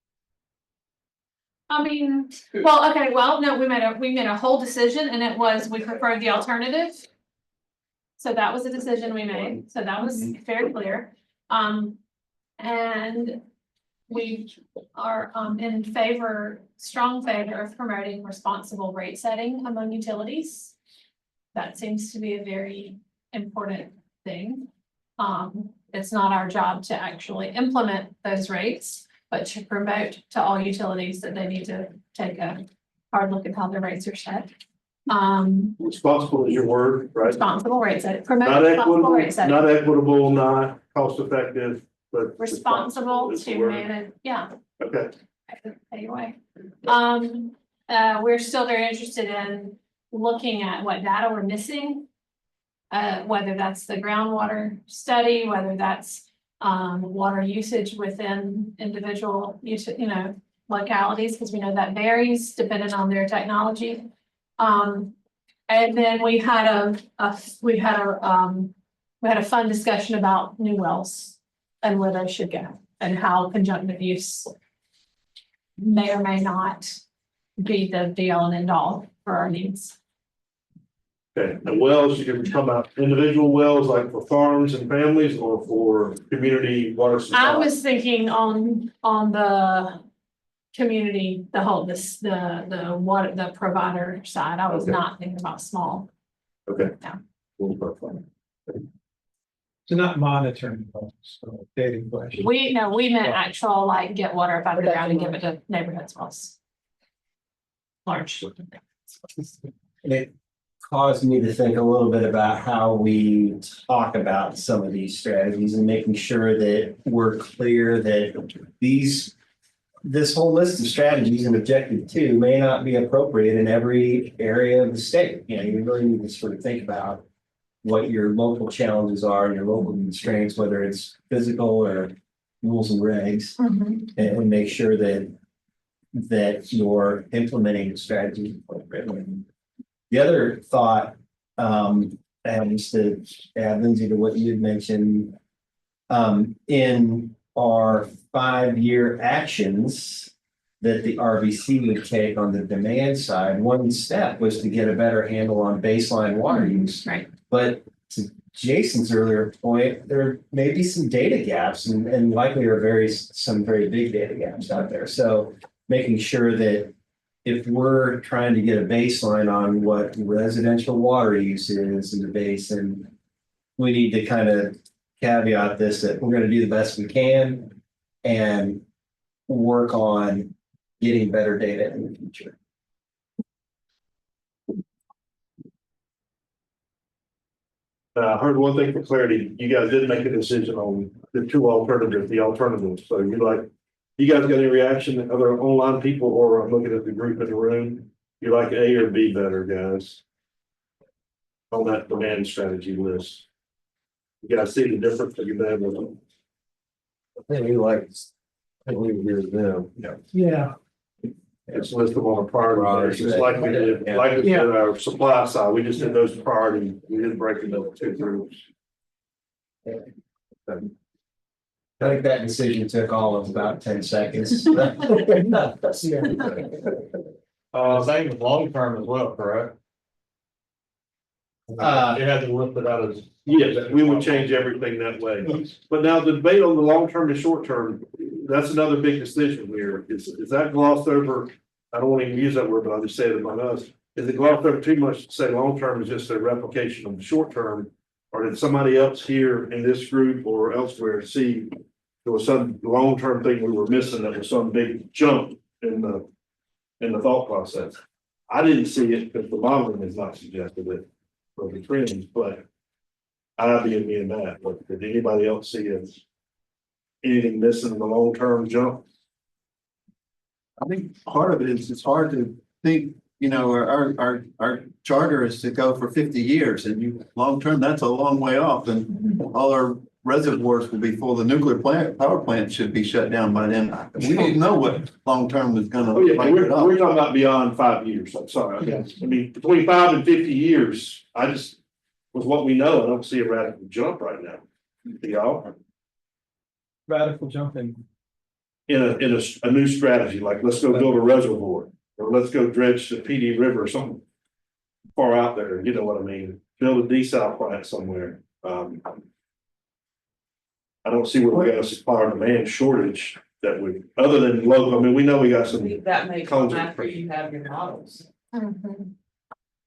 we made a whole decision, and it was, we preferred the alternative. So that was a decision we made. So that was very clear. And we are in strong favor of promoting responsible rate setting among utilities. That seems to be a very important thing. it's not our job to actually implement those rates, but to promote to all utilities that they need to take a hard look at how their rates are set. Responsible is your word, right? Responsible rate setting, promote Not responsible equitable, rate setting. not equitable, not cost effective, but. Responsible is the to word. manage, yeah. Okay, Anyway, we're still very interested in looking at what data we're missing. Whether that's the groundwater study, whether that's water usage within individual localities, because we know that varies depending on their technology. And then we had a fun discussion about new wells and where they should go and how conjunctive use may or may not be the be all and end all for our needs. okay. The wells, you can talk about individual wells like for farms and families or for community water supply? I was thinking on the community, the provider side. I was Okay. not thinking about small. Okay. Yeah. So not monitoring, so data question. We meant actual, like, get water up out of the ground and give it to neighborhoods wells. Large. It caused me to think a little bit about how we talk about some of these strategies and making sure that we're clear that this whole list of strategies and objective 2 may not be appropriate in every area of the state. You know, you really need to sort of think about what your local challenges are and your local constraints, whether it's physical or rules and regs, and make sure that you're implementing strategies appropriately. The other thought, and just to add, Lindsay, to what you had mentioned, in our 5-year actions that the RBC would take on the demand side, one step was to get a better handle on baseline water use. Right. But to Jason's earlier point, there may be some data gaps and likely are some very big data gaps out there. So making sure that if we're trying to get a baseline on what residential water use is in the basin, we need to kind of caveat this that we're going to do the best we can and work on getting better data in the future. I heard one thing for clarity, you guys did make a decision on the 2 alternatives, the alternatives, so you guys got any reaction, other online people, or I'm looking at the group in the room, you like A or B better, guys? On that demand strategy list. You guys see the difference that you've had with them? I think we agree with them. Yeah. Just list them on a priority basis, like we did our supply side, we just did those priority, we didn't break it into 2 groups. I think that decision took all of about 10 seconds. Same with long term as well, correct? It had to lift it out as. Yes, we would change everything that way. But now the debate on the long term and short term, that's another big decision here. Is that glossed over? I don't want to even use that word, but I'll just say it among us. Is it glossed over too much to say long term is just a replication of the short term? Or did somebody else here in this group or elsewhere see there was some long term thing we were missing that was some big jump in the thought process? I didn't see it because the modeling has not suggested it for the trends, but I'd be in that. But did anybody else see it? Anything missing in the long term jump? I think part of it is it's hard to think, you know, our charter is to go for 50 years and long term, that's a long way off and all our reservoirs will be full. The nuclear power plant should be shut down by then. We don't know what long term is gonna. Oh, yeah, we're talking about beyond 5 years. I'm sorry. I mean, between 5 and 50 years, with what we know, I don't see a radical jump right now. Do y'all? Radical jumping. In a new strategy, like let's go build a reservoir, or let's go dredge the PD River or something far out there, you know what I mean? Build a desal plant somewhere. I don't see where we got a supply or demand shortage that would, other than local, I mean, we know we got some. That may come after you have your models.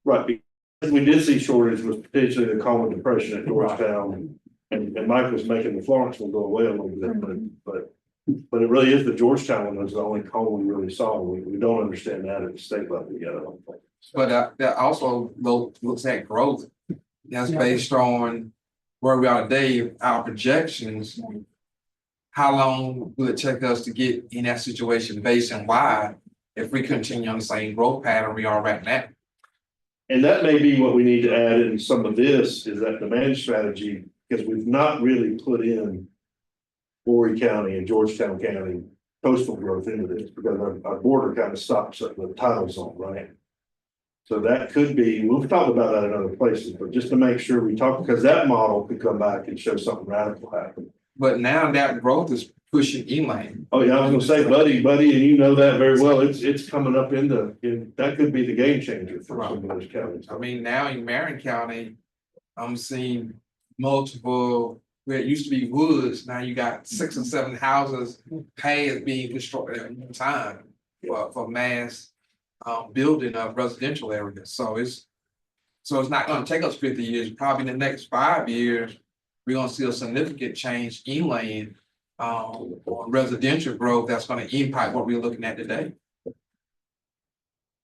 Right, because we did see shortage was potentially the Coleman Depression at Georgetown. And Mike was making the Florence will go away a little bit, but it really is the Georgetown one was the only call we really saw. We don't understand that at the state level yet, I don't think. But that also looks at growth. That's based on where we are today, our projections. How long will it take us to get in that situation basin wide if we continue on the same growth pattern we are right now? And that may be what we need to add in some of this is that demand strategy, because we've not really put in Horry County and Georgetown County coastal growth into this because our border kind of stops at the tidal zone, right? So that could be, we've talked about that in other places, but just to make sure we talk, because that model could come back and show something radical happen. But now that growth is pushing inland. Oh, yeah, I was gonna say, buddy, and you know that very well. It's coming up that could be the game changer for some of those counties. I mean, now in Marion County, I'm seeing multiple, where it used to be woods, now you got 6 or 7 houses, paths being destroyed at one time for mass building of residential areas. So it's not gonna take us 50 years, probably in the next 5 years, we're gonna see a significant change inland on residential growth that's gonna impact what we're looking at today.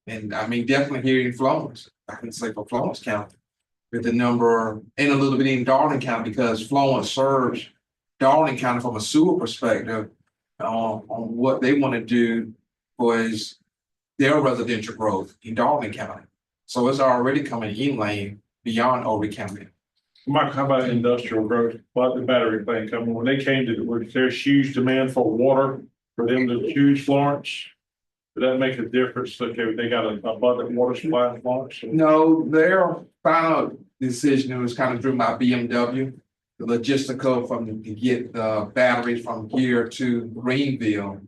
And I mean, definitely here in Florence, I can say for Florence County, with the number, and a little bit in Darling County, because Florence serves Darling County from a sewer perspective on what they want to do was their residential growth in Darling County. So it's already coming inland beyond Horry County. Mike, how about industrial growth, like the battery thing coming, when they came to, there's huge demand for water for them to choose Florence. Did that make a difference? Okay, they got an abundant water supply in Florence? No, their final decision was kind of driven by BMW, the logistical to get the batteries from here to Greenville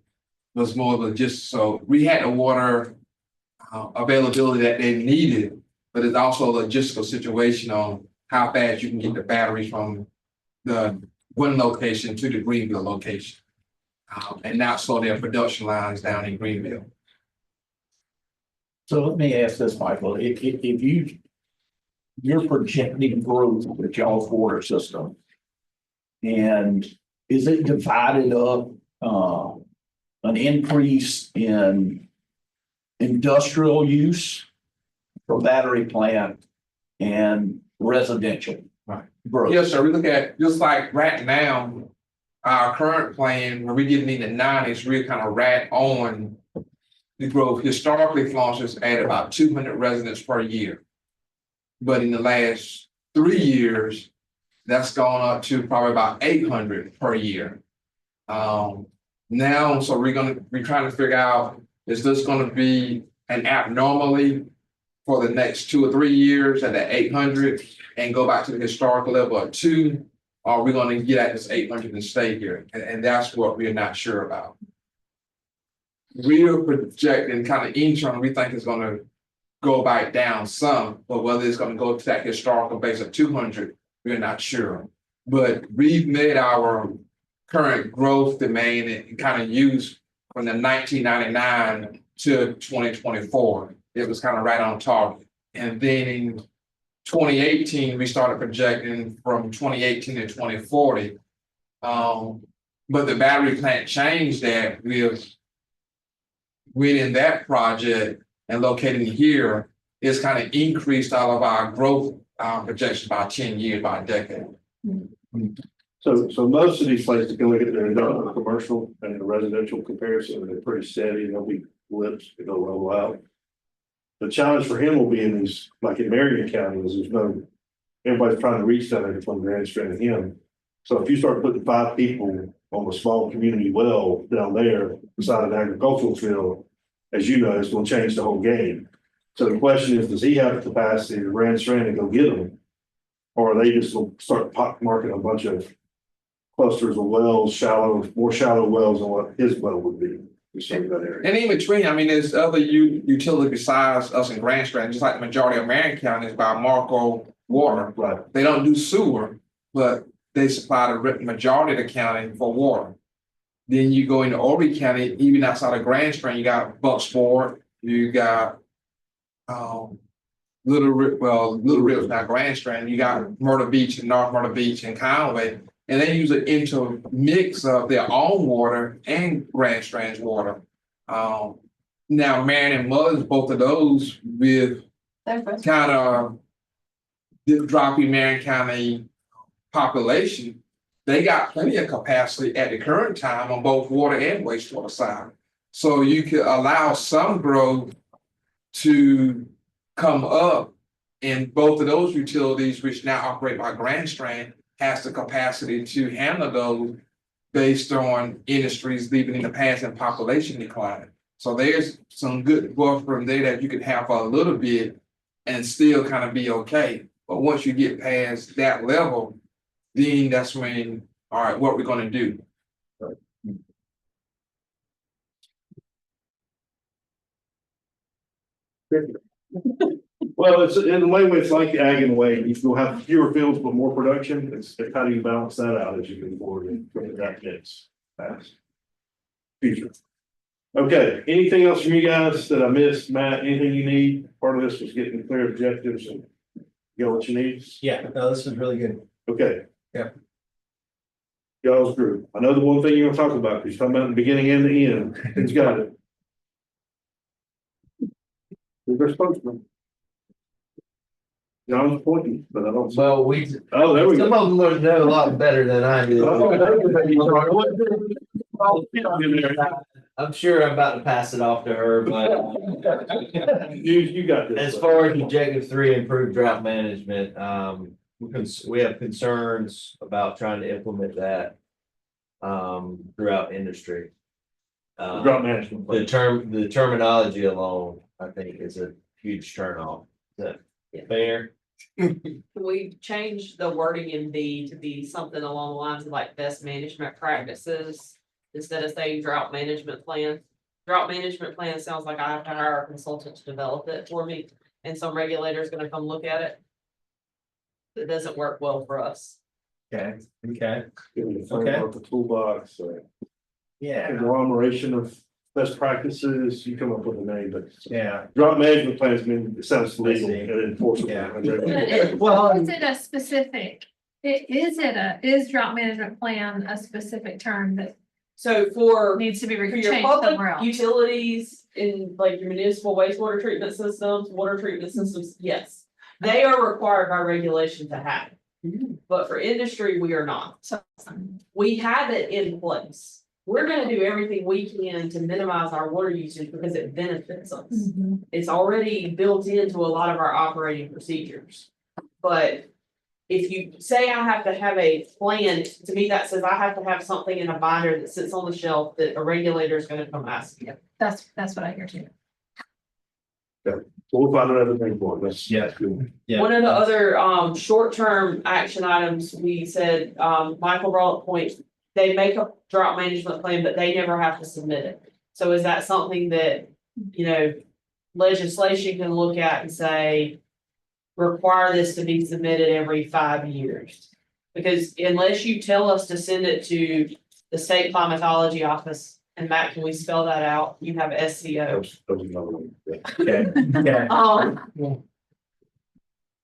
was more logistical. So we had the water availability that they needed, but it's also a logistical situation on how fast you can get the batteries from the one location to the Greenville location. And not slow their production lines down in Greenville. So let me ask this, Michael, if you're projecting growth with y'all's water system, and is it divided up, an increase in industrial use for battery plant and residential? Right. Growth? Yes, sir. We look at, just like right now, our current plan, where we getting in the 90s, we're kind of right on the growth. Historically, Florence has added about 200 residents per year. But in the last 3 years, that's gone up to probably about 800 per year. Now, so we're trying to figure out, is this gonna be an abnormally for the next 2 or 3 years at the 800 and go back to the historical level of 2? Or are we gonna get at this 800 and stay here? And that's what we're not sure about. We're projecting kind of internally, we think it's gonna go back down some, but whether it's gonna go to that historical base of 200, we're not sure. But we've made our current growth demand and kind of used from the 1999 to 2024. It was kind of right on target. And then in 2018, we started projecting from 2018 to 2040. But the battery plant changed that within that project and locating here, it's kind of increased all of our growth projections by 10 years, by a decade. So most of these places can look at their industrial, commercial and the residential comparison, they're pretty steady, there'll be blips that go roll out. The challenge for him will be in these, like in Marion County, is everybody's trying to reach down there between Grand Strand and him. So if you start putting 5 people on a small community well down there beside an agricultural field, as you know, it's gonna change the whole game. So the question is, does he have the capacity to Grand Strand and go get them? Or are they just gonna start marking a bunch of clusters of wells, more shallow wells than what his well would be? That area. And in between, I mean, there's other utility besides us in Grand Strand, just like the majority of Marion County is by Marco Water. Right. They don't do sewer, but they supply the majority of the county for water. Then you go into Horry County, even outside of Grand Strand, you got Bucksport, you got Little Rivers, not Grand Strand, you got Myrtle Beach and North Myrtle Beach and Conway. And they use an intermix of their own water and Grand Strand's water. Now Marion and Mudds, both of those with kind of the dropping Marion County population, they got plenty of capacity at the current time on both water and wastewater side. So you could allow some growth to come up, and both of those utilities, which now operate by Grand Strand, has the capacity to handle those based on industries leaving in the past and population decline. So there's some good buffer there that you could have for a little bit and still kind of be okay. But once you get past that level, then that's when, all right, what we're gonna do. Well, it's in a way, it's like ag in a way, if you'll have fewer fields but more production, it's how do you balance that out as you move forward and bring that mix fast. Future. Okay, anything else from you guys that I missed, Matt, anything you need? Part of this was getting clear objectives and you got what you need? Yeah, no, this is really good. Okay. Yeah. Y'all's group. I know the one thing you're gonna talk about, because you're talking about the beginning and the end. Who's got it? Who's their spokesman? John's pointing, but I don't. Well, we, Oh, there we some go. of them would know a lot better than I do. I'm sure I'm about to pass it off to her, but You got this. as far as objective 3, improved drought management, we have concerns about trying to implement that throughout industry. Drought management. The terminology alone, I think, is a huge turnoff. Is that fair? We changed the wording in B to be something along the lines of like best management practices instead of saying drought management plan. Drought management plan sounds like I have to hire a consultant to develop it for me, and some regulator is gonna come look at it. It doesn't work well for us. Okay, okay, The toolbox, yeah, conglomeration of best practices, you come up with a name, but yeah. drought management plans, I mean, it sounds legal I see. and enforceable. Yeah. Is it a specific, is drought management plan a specific term that So for needs to be For your changed somewhere public else? utilities in like your municipal wastewater treatment systems, water treatment systems, yes. They are required by regulation to have. But for industry, we are not. So, We have it in place. We're gonna do everything we can to minimize our water usage because it benefits us. mhm. It's already built into a lot of our operating procedures. But if you say I have to have a plan, to me, that says I have to have something in a binder that sits on the shelf that a regulator is gonna come ask me. That's what I hear too. We'll find another name for it, that's. Yeah. Yeah. One of the other short-term action items, we said, Michael brought up point, they make a drought management plan, but they never have to submit it. So is that something that, you know, legislation can look at and say, require this to be submitted every 5 years? Because unless you tell us to send it to the state climatology office, and Matt, can we spell that out? You have SCO. Okay.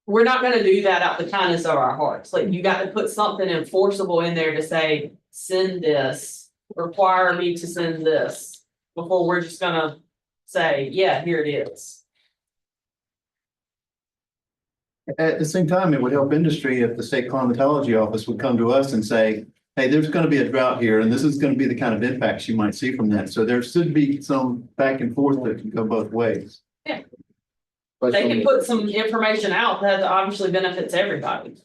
We're not gonna do that out the kindness of our hearts. Like, you got to put something enforceable in there to say, send this, require me to send this, before we're just gonna say, yeah, here it is. At the same time, it would help industry if the state climatology office would come to us and say, hey, there's gonna be a drought here, and this is gonna be the kind of impacts you might see from that. So there should be some back and forth that can go both ways. Yeah. They can put some information out that obviously benefits everybody.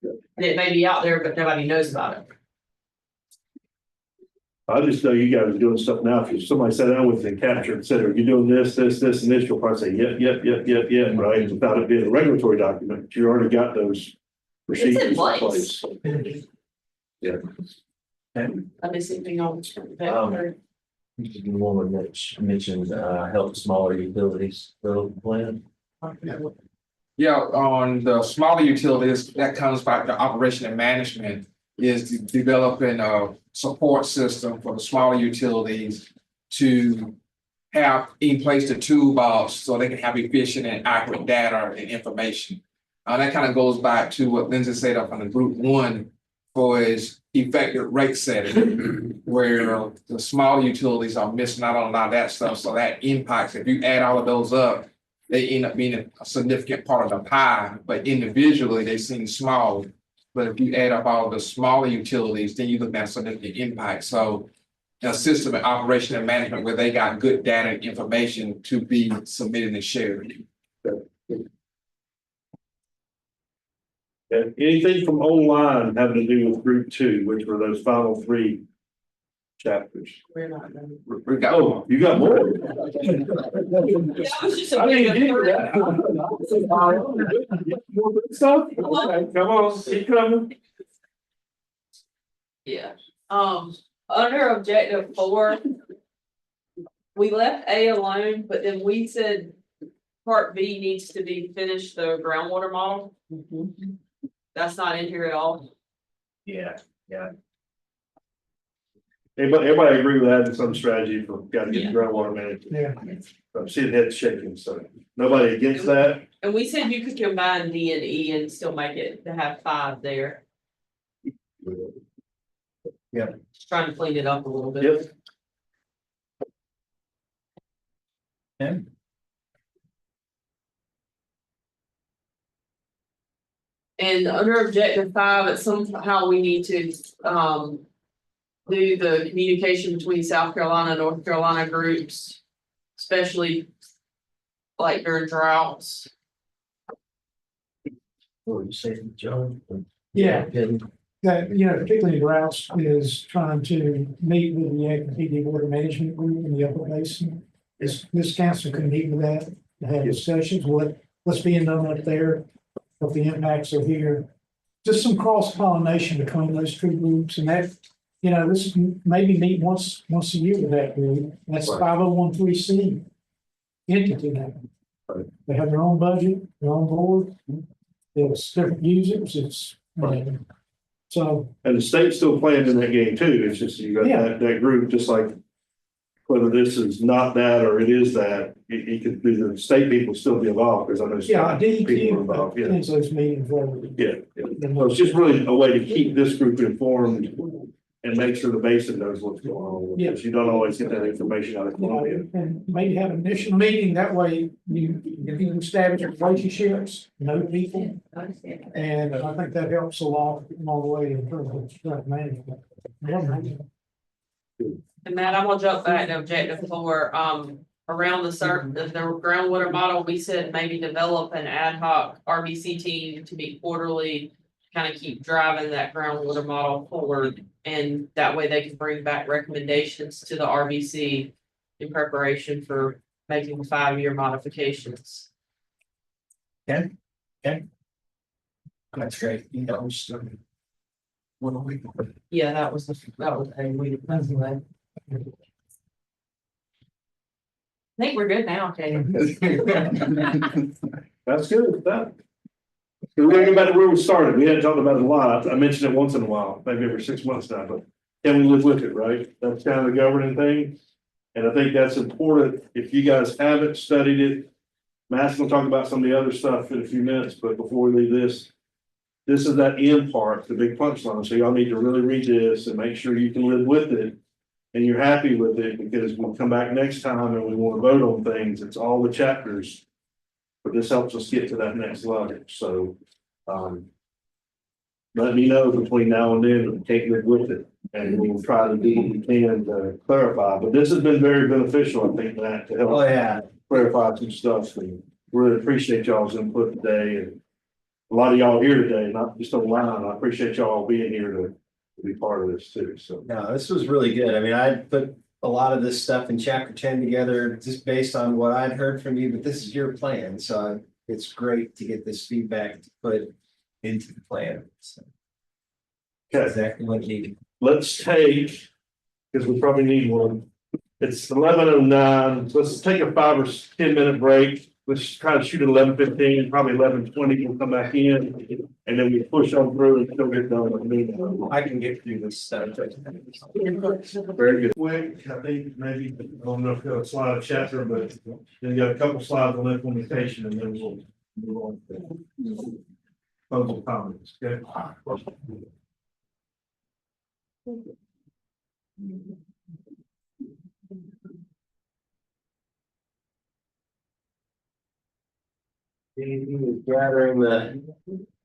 And it may be out there, but nobody knows about it. I just know you guys are doing stuff now. If somebody sat down with and captured and said, are you doing this, this, this, and this, you'll probably say, yep, right? Without it being a regulatory document, you already got those procedures in place. place. Yeah. Let me see if you know. The woman that mentioned help smaller utilities build plan. Yeah, on the smaller utilities, that comes by the operation and management is developing a support system for the smaller utilities to have in place the toolbox so they can have efficient and accurate data and information. That kind of goes back to what Lindsay said up on the group one for his effective rate setting, where the small utilities are missing out on a lot of that stuff. So that impacts, if you add all of those up, they end up being a significant part of the pie, but individually they seem small. But if you add up all the smaller utilities, then you look at a significant impact. So a system of operation and management where they got good data and information to be submitted and shared. And anything from online having to do with group two, which were those final three chapters? We're not done. Oh, you got more? That was just a I big didn't hear that. Stuff? Okay, come on, keep coming. Yeah, under objective 4. We left A alone, but then we said part B needs to be finished, the groundwater model. That's not in here at all. Yeah, yeah. Everybody agree with having some strategy for gotta get the Yeah. groundwater management? Yeah. I'm seeing heads shaking, so nobody against that? And we said you could combine D and E and still make it to have 5 there. Just trying to clean it up a little bit. Yep. And under objective 5, it's somehow we need to, do the communication between South Carolina and North Carolina groups, especially like during droughts. What you saying, John? Yeah. That, particularly Rouse is trying to meet with the APD Water Management Group in the Upper Basin. This council can meet with that, to have discussions, what's being done up there, what the impacts are here. Just some cross pollination between those two groups, and that, this maybe meet once a year with that group. That's 5013C entity now. They have their own budget, their own board. It's different users, so. And the state's still playing in that game too, it's just you got that group, just like whether this is not that or it is that, it could be the state people still be involved, because I know. state people are involved. DEQ, those meetings regularly. Yeah. So it's just really a way to keep this group informed and make sure the basin knows what's going on, because you don't always get that information out of Columbia. And maybe have an initial meeting, that way you can establish relationships, know people. And I think that helps a lot along the way in terms of drought management. And Matt, I'm gonna jump back to objective 4, around the groundwater model, we said maybe develop an ad hoc RBC team to be quarterly, kind of keep driving that groundwater model forward. And that way they can bring back recommendations to the RBC in preparation for making 5-year modifications. That's great. Yeah, that was a way to pass away. I think we're good now, Katie. That's good, that. We're going back to where we started, we hadn't talked about it a lot, I mentioned it once in a while, maybe every 6 months now, but can we live with it, right? That's kind of the governing thing. And I think that's important, if you guys haven't studied it, Matt's gonna talk about some of the other stuff in a few minutes, but before we leave this is that end part, the big punchline, so y'all need to really read this and make sure you can live with it. And you're happy with it, because we'll come back next time and we want to vote on things, it's all the chapters. But this helps us get to that next level, so, let me know between now and then, if you can't live with it, and we'll try to do what we can to clarify, but this has been very beneficial, I think, Matt, to help. Clarify some stuff, and really appreciate y'all's input today, and a lot of y'all here today, not just online, I appreciate y'all being here to be part of this too, so. No, this was really good. I mean, I put a lot of this stuff in chapter 10 together just based on what I'd heard from you, but this is your plan, so it's great to get this feedback to put into the plan. So. Okay. Exactly what needed. Let's take, because we probably need one. It's 11:09. Let's take a 5 or 10 minute break. let's kind of shoot at 11:15, probably 11:20, we'll come back in. And then we push on through and still get done with me. I can get through this. Very good. Quick, I think maybe, I don't know if you'll slide a chapter, but then you got a couple slides on implementation and then we'll move on. to closing comments, okay? Gathering the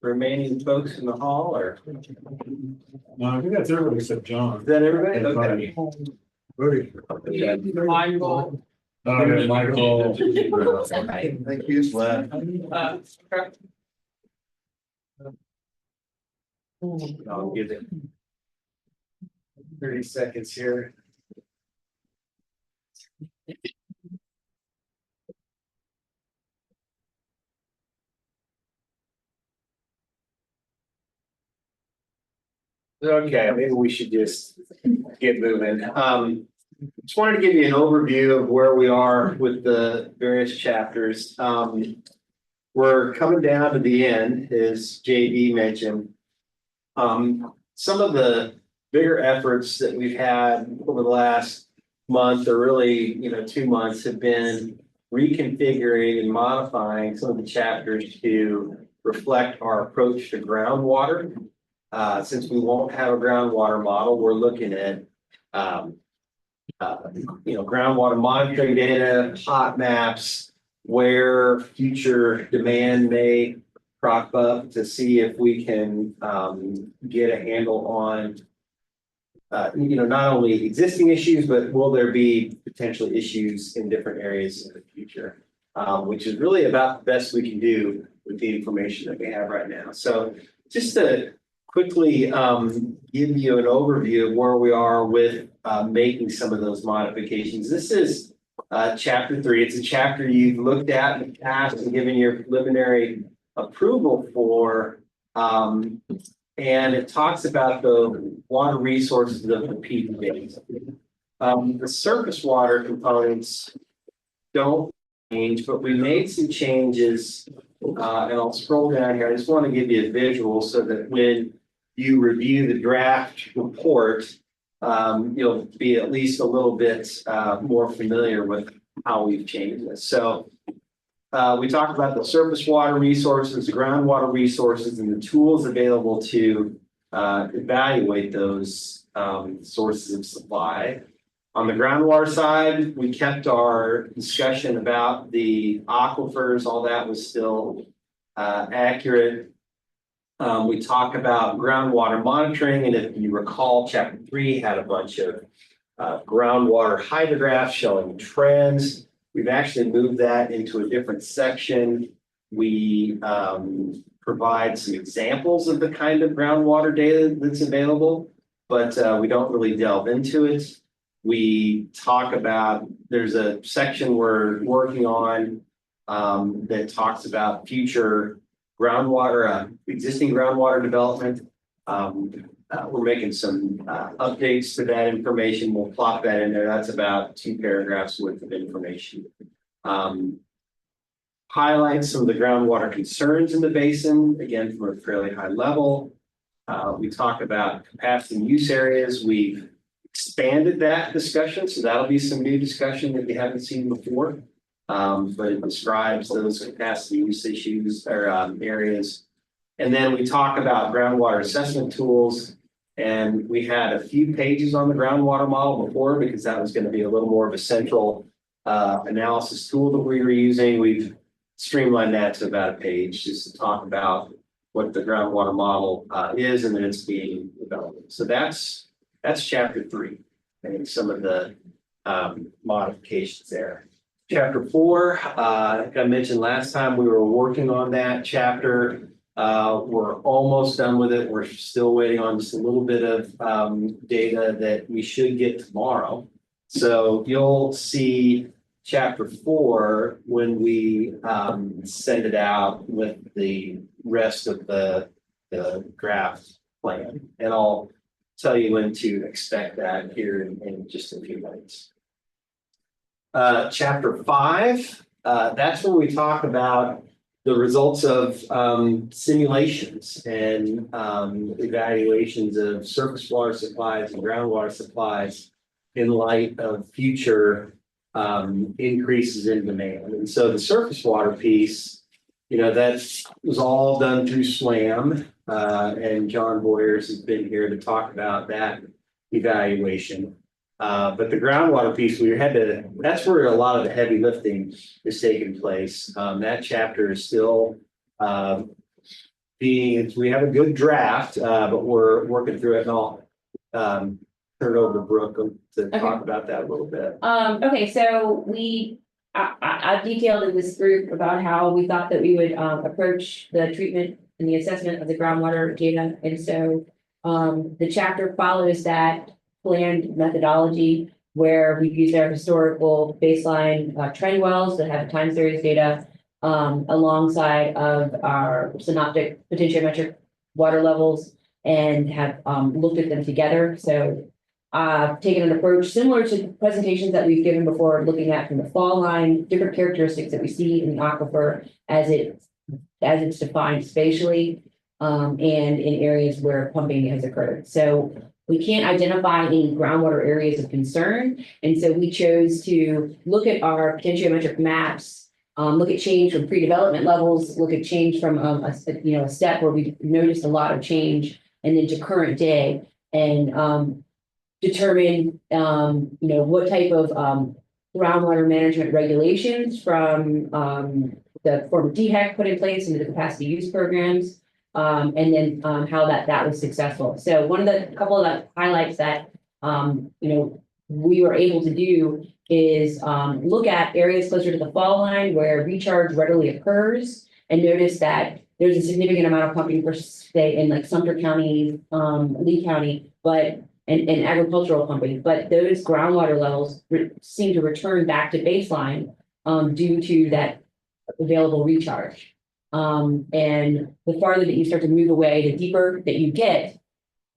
remaining folks in the hall, or is No, I think that's everybody except John. that everybody? Okay. Michael. Michael. Thank you, Slad. I'll give it 30 seconds here. Okay, maybe we should just get moving. Just wanted to give you an overview of where we are with the various chapters. We're coming down to the end, as JD mentioned. Some of the bigger efforts that we've had over the last month, or really, 2 months, have been reconfiguring and modifying some of the chapters to reflect our approach to groundwater. Since we won't have a groundwater model, we're looking at groundwater monitoring data, hot maps, where future demand may crop up, to see if we can get a handle on not only existing issues, but will there be potential issues in different areas in the future, which is really about the best we can do with the information that we have right now. So just to quickly give you an overview of where we are with making some of those modifications. This is chapter 3. It's a chapter you've looked at in the past and given your preliminary approval for, and it talks about the water resources of the peak basin. The surface water components don't change, but we made some changes, and I'll scroll down here. I just want to give you a visual so that when you review the draft report, you'll be at least a little bit more familiar with how we've changed this. So we talked about the surface water resources, the groundwater resources, and the tools available to evaluate those sources of supply. On the groundwater side, we kept our discussion about the aquifers. All that was still accurate. We talk about groundwater monitoring, and if you recall, chapter 3 had a bunch of groundwater hydrographs showing trends. We've actually moved that into a different section. We provide some examples of the kind of groundwater data that's available, but we don't really delve into it. We talk about, there's a section we're working on that talks about future groundwater, existing groundwater development. We're making some updates to that information. We'll plop that in there. That's about 2 paragraphs worth of information. Highlights some of the groundwater concerns in the basin, again, from a fairly high level. We talk about capacity and use areas. We've expanded that discussion, so that'll be some new discussion that we haven't seen before. But it describes those capacity use issues or areas. And then we talk about groundwater assessment tools. And we had a few pages on the groundwater model before, because that was going to be a little more of a central analysis tool that we were using. We've streamlined that to about a page, just to talk about what the groundwater model is and then it's being developed. So that's chapter 3 and some of the modifications there. Chapter 4, like I mentioned last time, we were working on that chapter. We're almost done with it. We're still waiting on just a little bit of data that we should get tomorrow. So you'll see chapter 4 when we send it out with the rest of the draft plan. And I'll tell you when to expect that here in just a few minutes. Chapter 5 that's when we talk about the results of simulations and evaluations of surface water supplies and groundwater supplies in light of future increases in demand. And so the surface water piece, that was all done through SLAM. And John Boyers has been here to talk about that evaluation. But the groundwater piece, that's where a lot of the heavy lifting is taking place. That chapter is still we have a good draft, but we're working through it, and I'll turn it over to Brooke to talk about that a little bit. Okay, so I detailed in this group about how we thought that we would approach the treatment and the assessment of the groundwater data. And so the chapter follows that planned methodology where we use our historical baseline trend wells that have time series data alongside of our synoptic potentiometric water levels and have looked at them together. So taken an approach similar to presentations that we've given before, looking at from the fall line, different characteristics that we see in the aquifer as it's defined spatially and in areas where pumping has occurred. So we can't identify any groundwater areas of concern. And so we chose to look at our potentiometric maps, look at change from pre-development levels, look at change from a step where we noticed a lot of change, and then to current day, and determine what type of groundwater management regulations from the former DHEC put in place into the capacity use programs. And then how that was successful. So couple of the highlights that we were able to do is look at areas closer to the fall line where recharge readily occurs, and notice that there's a significant amount of pumping for say in like Sumter County, Lee County, and agricultural pumping, but those groundwater levels seem to return back to baseline due to that available recharge. And the farther that you start to move away, the deeper that you get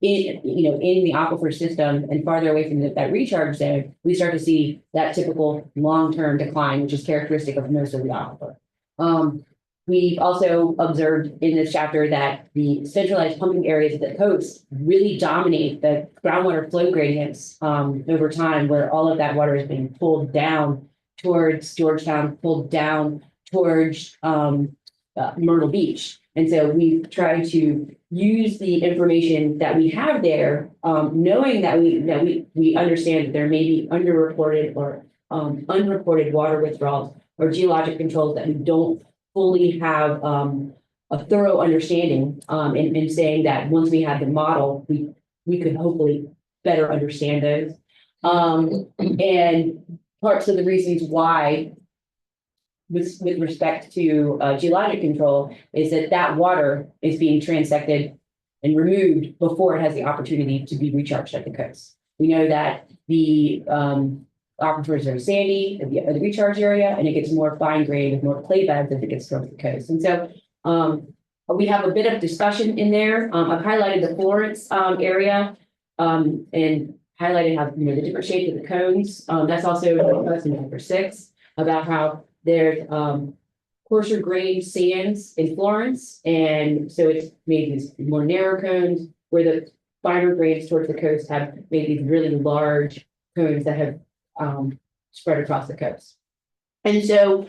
in the aquifer system and farther away from that recharge zone, we start to see that typical long-term decline, which is characteristic of most of the aquifer. We've also observed in this chapter that the centralized pumping areas of the coast really dominate the groundwater flow gradients over time, where all of that water is being pulled down towards Georgetown, pulled down towards Myrtle Beach. And so we've tried to use the information that we have there, knowing that we understand that there may be underreported or unreported water withdrawals or geologic controls that we don't fully have a thorough understanding, and saying that once we have the model, we could hopefully better understand those. And parts of the reasons why with respect to geologic control is that water is being transected and removed before it has the opportunity to be recharged at the coast. We know that the aquifers are sandy, the recharge area, and it gets more fine grained with more clay beds as it gets towards the coast. And so we have a bit of discussion in there. I've highlighted the Florence area and highlighted how the different shapes of the cones. That's also lesson number 6 about how there's coarser grained sands in Florence, and so it's made these more narrow cones, where the finer grains towards the coast have made these really large cones that have spread across the coast. And so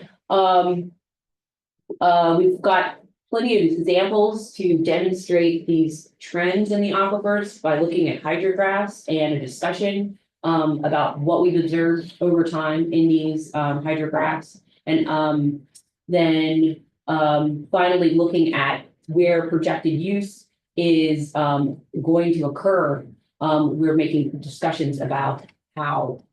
we've got plenty of examples to demonstrate these trends in the aquifers by looking at hydrographs and a discussion about what we've observed over time in these hydrographs. And then finally looking at where projected use is going to occur. We're making discussions about how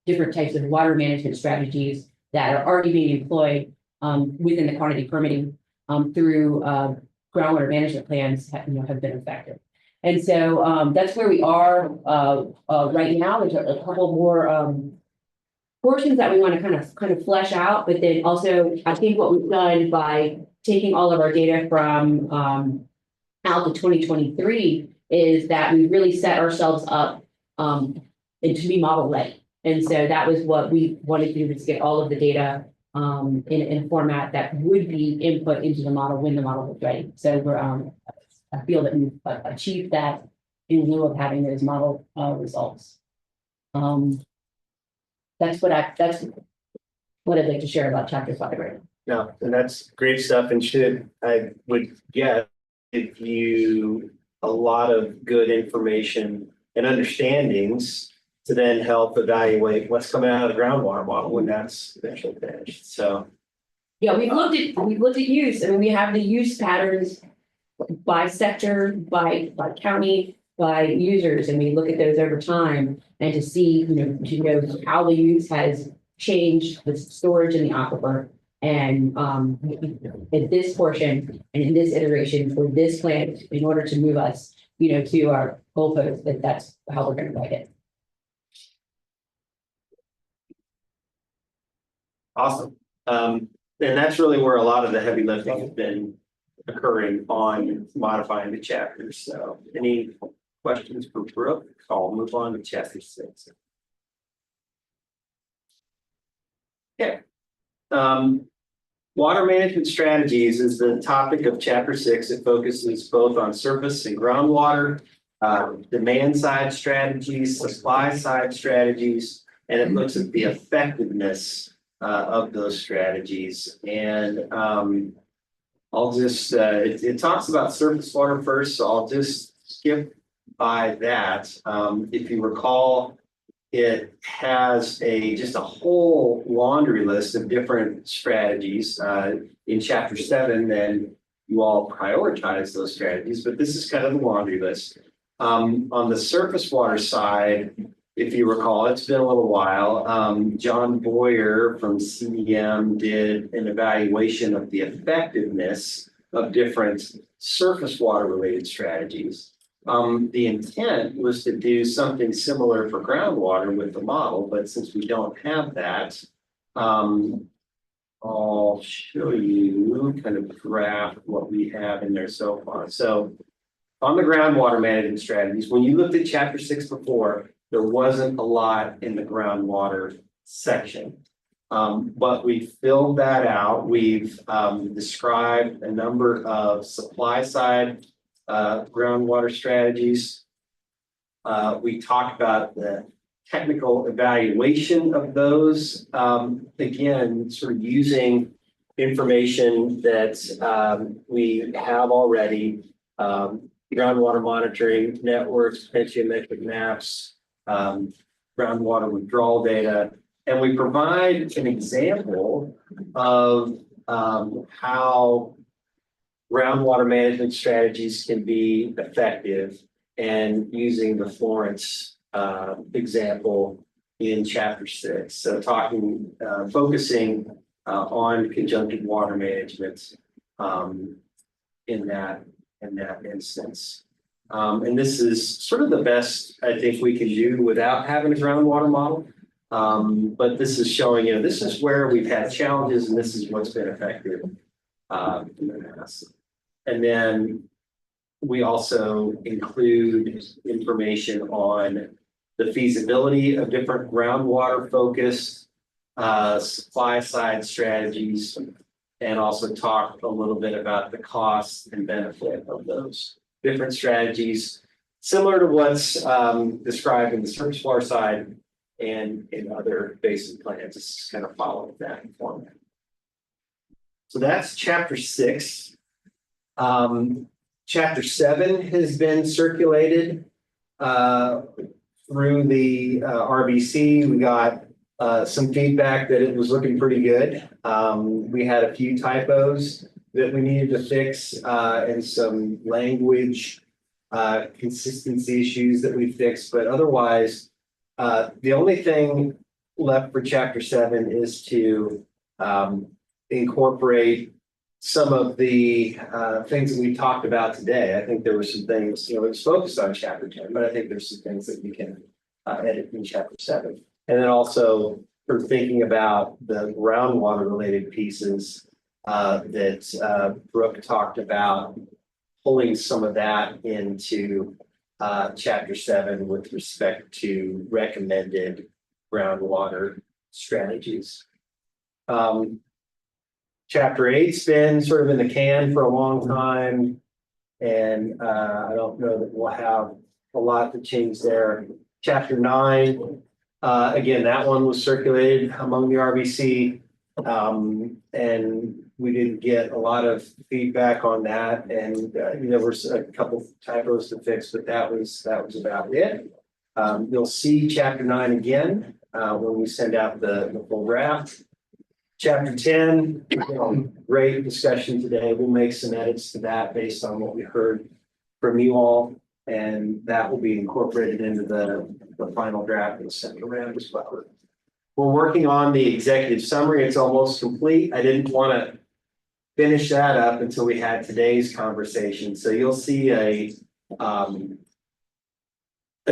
different types of water management strategies that are already being employed within the quantity permitting through groundwater management plans have been effective. And so that's where we are right now. There's a couple more portions that we want to kind of flesh out, but then also I think what we've done by taking all of our data from out to 2023 is that we really set ourselves up and to be model ready. And so that was what we wanted to do, was get all of the data in a format that would be input into the model when the model was ready. So we're, I feel that we've achieved that in lieu of having those model, results. That's what I'd like to share about chapter 5 right now. No, and that's great stuff and I would get if you a lot of good information and understandings to then help evaluate what's coming out of the groundwater model when that's eventually finished. So Yeah, we've looked at use, and we have the use patterns by sector, by county, by users, and we look at those over time and to see, to know how the use has changed the storage in the aquifer. And in this portion and in this iteration for this plan, in order to move us, to our goalpost, that's how we're going to write it. awesome. And that's really where a lot of the heavy lifting has been occurring on modifying the chapters. So any questions for Brooke? I'll move on to chapter 6. Okay. Water management strategies is the topic of chapter 6. It focuses both on surface and groundwater, demand side strategies, supply side strategies, and it looks at the effectiveness of those strategies. And I'll just, it talks about surface water first, so I'll just skip by that. If you recall, it has just a whole laundry list of different strategies. In chapter 7, then you all prioritize those strategies, but this is kind of the laundry list. On the surface water side, if you recall, it's been a little while. John Boyer from CDM did an evaluation of the effectiveness of different surface water related strategies. The intent was to do something similar for groundwater with the model, but since we don't have that, I'll show you kind of graph what we have in there so far. So on the groundwater management strategies, when you looked at chapter 6 before, there wasn't a lot in the groundwater section. But we filled that out. We've described a number of supply side groundwater strategies. We talked about the technical evaluation of those. Again, sort of using information that we have already, groundwater monitoring networks, potentiometric maps, groundwater withdrawal data, and we provide an example of how groundwater management strategies can be effective, and using the Florence example in chapter 6. So focusing on conjunctive water management in that instance. And this is sort of the best I think we can do without having a groundwater model. But this is showing, this is where we've had challenges and this is what's been effective in the past. And then we also include information on the feasibility of different groundwater focused supply side strategies, and also talk a little bit about the cost and benefit of those different strategies, similar to what's described in the surface water side and in other basin plans. This is kind of following that format. So that's chapter 6. Chapter 7 has been circulated through the RBC. We got some feedback that it was looking pretty good. We had a few typos that we needed to fix and some language consistency issues that we fixed, but otherwise, the only thing left for chapter 7 is to incorporate some of the things that we talked about today. I think there were some things, it was focused on chapter 10, but I think there's some things that we can edit in chapter 7. And then also for thinking about the groundwater related pieces that Brooke talked about, pulling some of that into chapter 7 with respect to recommended groundwater strategies. Chapter 8's been sort of in the can for a long time. And I don't know that we'll have a lot to change there. Chapter 9, again, that one was circulated among the RBC. And we didn't get a lot of feedback on that, and there was a couple typos to fix, but that was about it. You'll see chapter 9 again when we send out the full draft. Chapter 10, great discussion today. We'll make some edits to that based on what we heard from you all, and that will be incorporated into the final draft and sent around as well. We're working on the executive summary. It's almost complete. I didn't want to finish that up until we had today's conversation. So you'll see a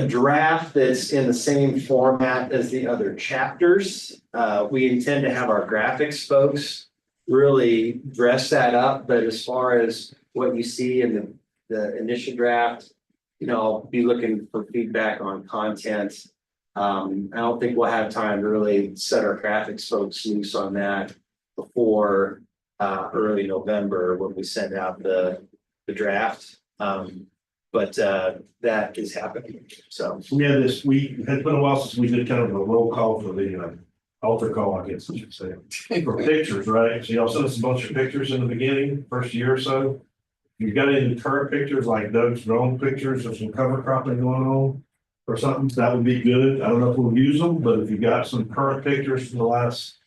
draft that's in the same format as the other chapters. We intend to have our graphics folks really dress that up, but as far as what you see in the initial draft, I'll be looking for feedback on content. I don't think we'll have time to really set our graphics folks loose on that before early November when we send out the draft. But that is happening. So Yeah, this week, it's been a while since we did kind of a roll call for the altar call, I guess I should say, for pictures, right? So y'all sent us a bunch of pictures in the beginning, first year or so. You've got any current pictures like Doug's drone pictures of some cover cropping going on or something, that would be good. I don't know if we'll use them, but if you got some current pictures from the last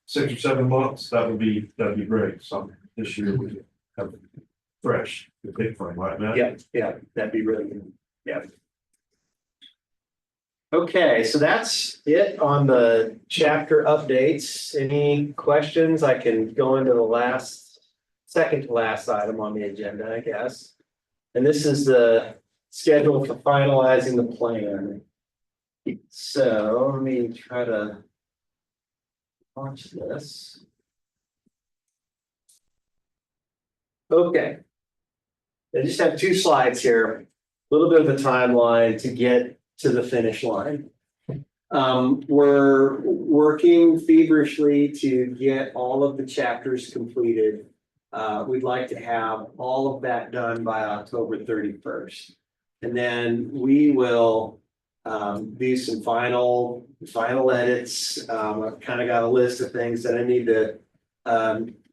6 or 7 months, that'd be great. So this year we have fresh, the big frame, right, Matt? yeah, that'd be really good. Yeah. Okay, so that's it on the chapter updates. Any questions? I can go into the second to last item on the agenda, I guess. And this is the schedule for finalizing the plan. So let me try to launch this. Okay. I just have 2 slides here, a little bit of a timeline to get to the finish line. We're working feverishly to get all of the chapters completed. We'd like to have all of that done by October 31st. And then we will do some final edits. I've kind of got a list of things that I need to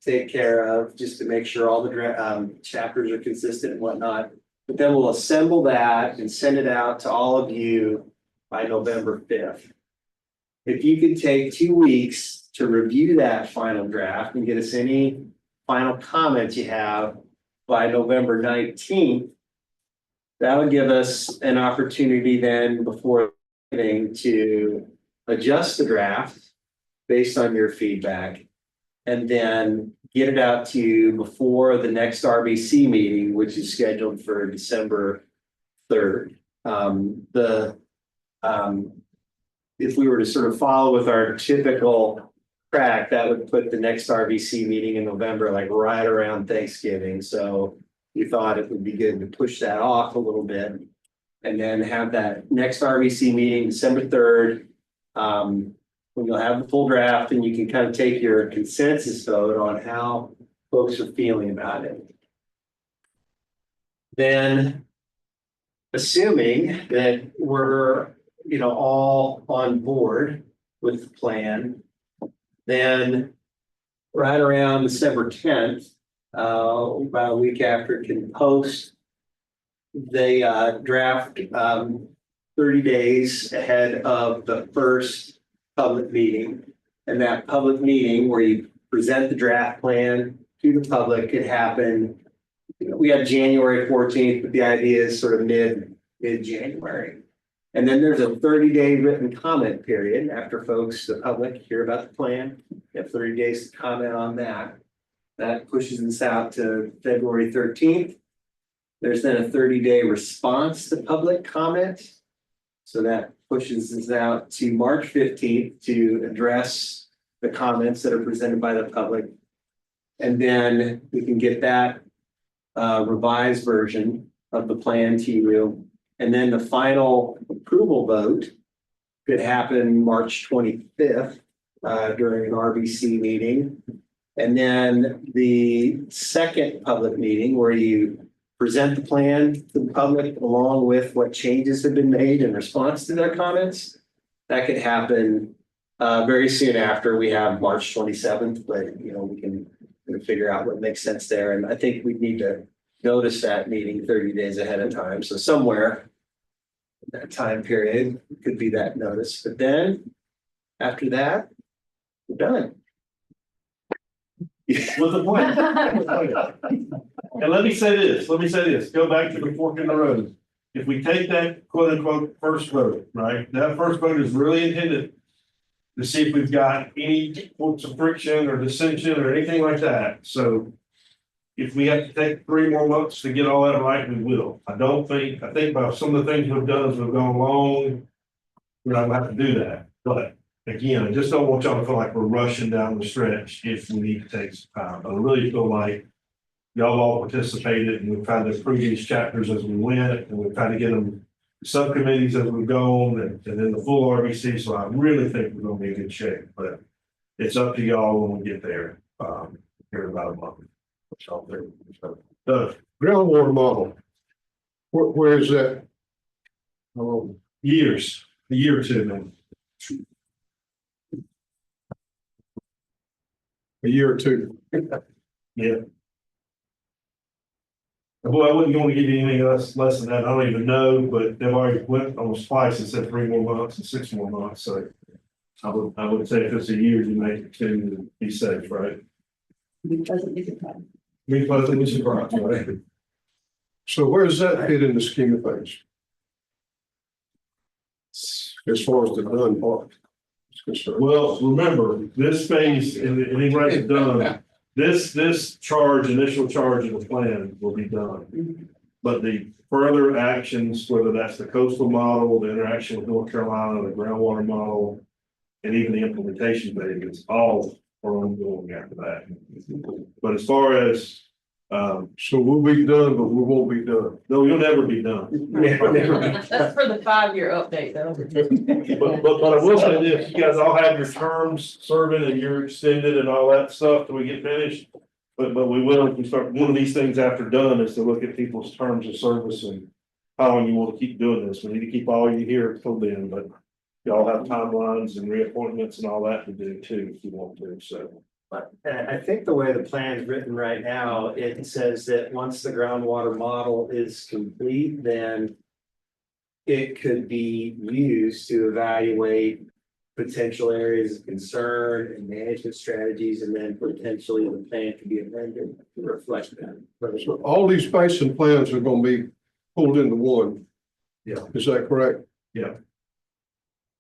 take care of just to make sure all the chapters are consistent and whatnot. But then we'll assemble that and send it out to all of you by November 5th. If you could take 2 weeks to review that final draft and get us any final comments you have by November 19th, that would give us an opportunity then before to adjust the draft based on your feedback, and then get it out to you before the next RBC meeting, which is scheduled for December 3rd. If we were to sort of follow with our typical track, that would put the next RBC meeting in November, like right around Thanksgiving. So we thought it would be good to push that off a little bit and then have that next RBC meeting, December 3rd. When you'll have the full draft and you can kind of take your consensus vote on how folks are feeling about it. Then, assuming that we're, all on board with the plan, then right around December 10th, about a week after it can post, they draft 30 days ahead of the first public meeting. And that public meeting where you present the draft plan to the public could happen. We have January 14th, but the idea is sort of mid-January. And then there's a 30-day written comment period after the public hear about the plan. You have 30 days to comment on that. That pushes us out to February 13th. There's then a 30-day response to public comment. So that pushes us out to March 15th to address the comments that are presented by the public. And then we can get that revised version of the plan to you. And then the final approval vote could happen March 25th during an RBC meeting. And then the second public meeting where you present the plan to the public along with what changes have been made in response to their comments. That could happen very soon after. We have March 27th, but we can figure out what makes sense there. And I think we need to notice that meeting 30 days ahead of time. So somewhere in that time period could be that notice. But then after that, we're done. With the plan. And let me say this, go back to the fork in the road. If we take that quote unquote first vote, right, that first vote is really intended to see if we've got any sorts of friction or dissension or anything like that. So if we have to take 3 more months to get all that right, we will. I think about some of the things we've done as we've gone along, we're not gonna have to do that. But again, I just don't want y'all to feel like we're rushing down the stretch if we need to take some time. I really feel like y'all all participated and we've tried to improve these chapters as we went, and we've tried to get them subcommittees as we've gone and then the full RBC. So I really think we're gonna be in good shape, but it's up to y'all when we get there, here in about a month. So, the groundwater model, where is that? Oh, a year or two, man. A year or two. Yeah. Well, I wouldn't want to give you anything less than that. I don't even know, but they've already went almost twice and said 3 more months and 6 more months. So I would say if it's a year, you may continue to be safe, right? Be pleasantly surprised, right? So where does that fit in the scheme of things? As far as the done part is concerned. Well, remember, this phase, and he writes it done, this initial charge of the plan will be done. But the further actions, whether that's the coastal model, the interaction with North Carolina, the groundwater model, and even the implementation phase, it's all are ongoing after that. But as far as so we'll be done, but we won't be done. No, you'll never be done. That's for the 5-year update though. But I will say this, you guys all have your terms serving and you're extended and all that stuff till we get finished. But we will, if we start, one of these things after done is to look at people's terms of service and how long you want to keep doing this. We need to keep all you here till then, but y'all have timelines and reappointments and all that to do too, if you want to, so. I think the way the plan is written right now, it says that once the groundwater model is complete, then it could be used to evaluate potential areas of concern and management strategies, and then potentially the plan can be amended to reflect that. So all these basin plans are gonna be pulled into one. Yeah. Is that correct? Yeah.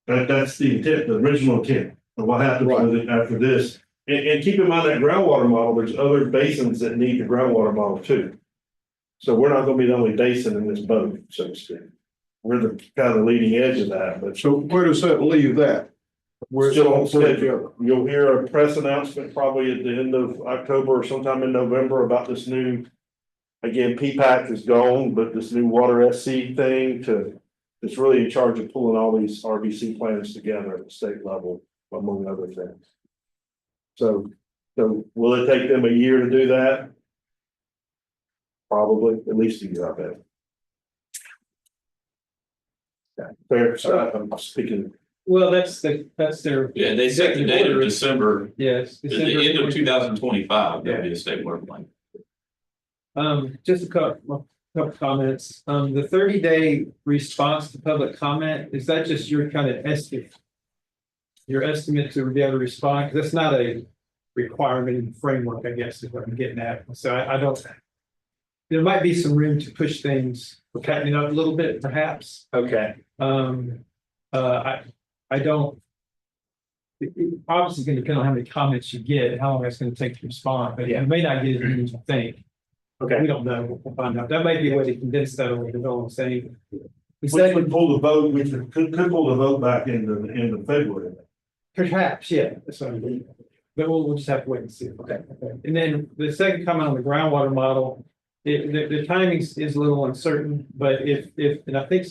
That's the intent, the original intent of what happens with it after this. And keep in mind that groundwater model, there's other basins that need the groundwater model too. So we're not gonna be the only basin in this boat, so to speak. We're the kind of the leading edge of that, but. So where does that leave that? We're still on schedule. You'll hear a press announcement probably at the end of October or sometime in November about this new. Again, PPAC is gone, but this new water SC thing it's really in charge of pulling all these RBC plans together at the state level, among other things. So will it take them a year to do that? Probably, at least a year, I bet. Fair, so I'm speaking. Well, that's their. Yeah, they set the date of December, Yes. at the end of 2025, there'll be a state water plan. Just a couple comments. The 30-day response to public comment, is that just your kind of estimate? Your estimate to be able to respond, because that's not a requirement framework, I guess, is what I'm getting at. So I don't. There might be some room to push things, tightening up a little bit, perhaps. Okay. I don't. It obviously going to depend on how many comments you get and how long it's going to take to respond, but you may not get as many as you think. Okay. We don't know. We'll find out. That might be a way to condense that a little bit. All I'm saying. We could pull the vote, we could pull the vote back into the end of February. Perhaps, yeah, that's what I mean. But we'll just have to wait and see. Okay. And then the second comment on the groundwater model, the timing is a little uncertain, but if, and I think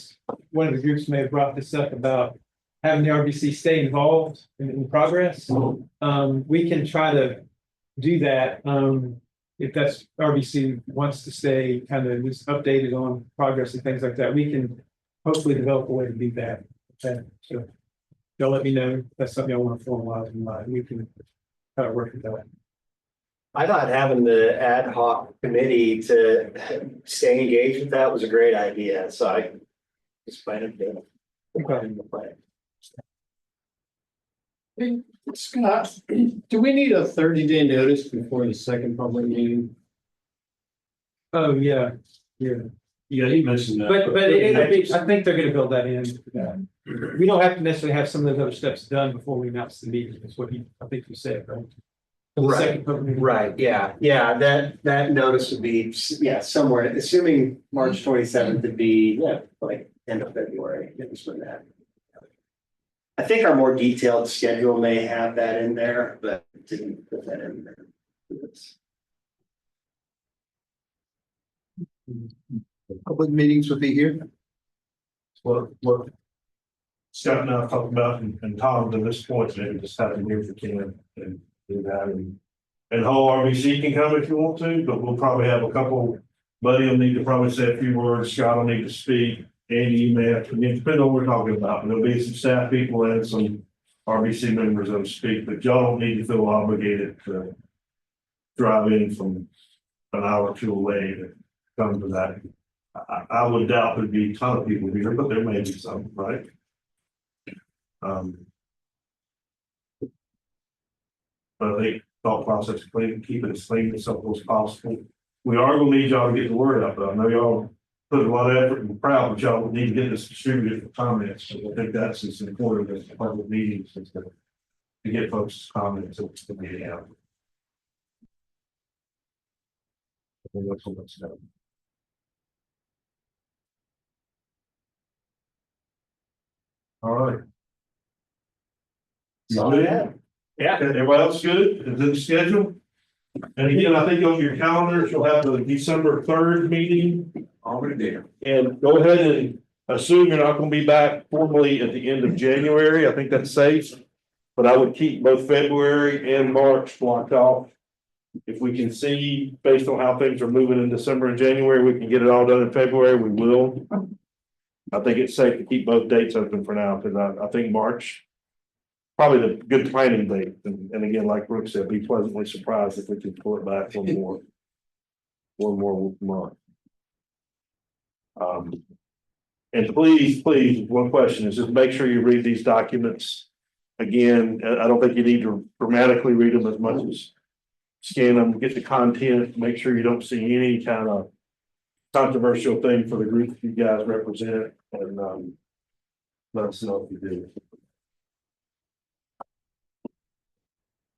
one of the groups may have brought this up about having the RBC stay involved in progress. We can try to do that. If that's RBC wants to stay kind of just updated on progress and things like that, we can hopefully develop a way to do that. Okay, so y'all let me know if that's something y'all want to formalize in mind. We can kind of work with that. I thought having the ad hoc committee to stay engaged with that was a great idea, so I just planted the. Scott, do we need a 30-day notice before the second public meeting? Oh, yeah, yeah. Yeah, you mentioned that. But I think they're gonna build that in. Yeah. We don't have to necessarily have some of those other steps done before we announce the meeting. That's what I think you said, right? For the second public meeting. Right, yeah, that notice would be, somewhere, assuming March 27th would be, like, end of February, is when that. I think our more detailed schedule may have that in there, but didn't put that in there. Public meetings would be here. What Scott and I talked about, and Tom to this point, maybe just have him here if we can and do that. And whole RBC can come if you want to, but we'll probably have a couple. Buddy will need to probably say a few words. Scott will need to speak. Andy, you may have to, depending on what we're talking about. There'll be some staff people and some RBC members that'll speak, but y'all don't need to feel obligated to drive in from an hour or two away to come to that. I would doubt there'd be a ton of people here, but there may be some, right? But I think thought process clean, keep it as clean as simple as possible. We are gonna need y'all to get the word out, though. I know y'all put a lot of effort and proud, but y'all need to get this distributed for comments. So I think that's as important as the public meetings is to get folks' comments to be out. I think that's what it's done. All right. Yeah, everybody else good? Is it the schedule? And again, I think on your calendars, you'll have the December 3rd meeting already there. And go ahead and assume you're not gonna be back formally at the end of January. I think that's safe. But I would keep both February and March blocked off. If we can see, based on how things are moving in December and January, we can get it all done in February, we will. I think it's safe to keep both dates open for now, because I think March, probably the good planning date. And again, like Brooke said, be pleasantly surprised if we can pull it back one more month. And please, one question is just make sure you read these documents. Again, I don't think you need to dramatically read them as much as scan them, get the content, make sure you don't see any kind of controversial thing for the group that you guys represent, and let us know if you do.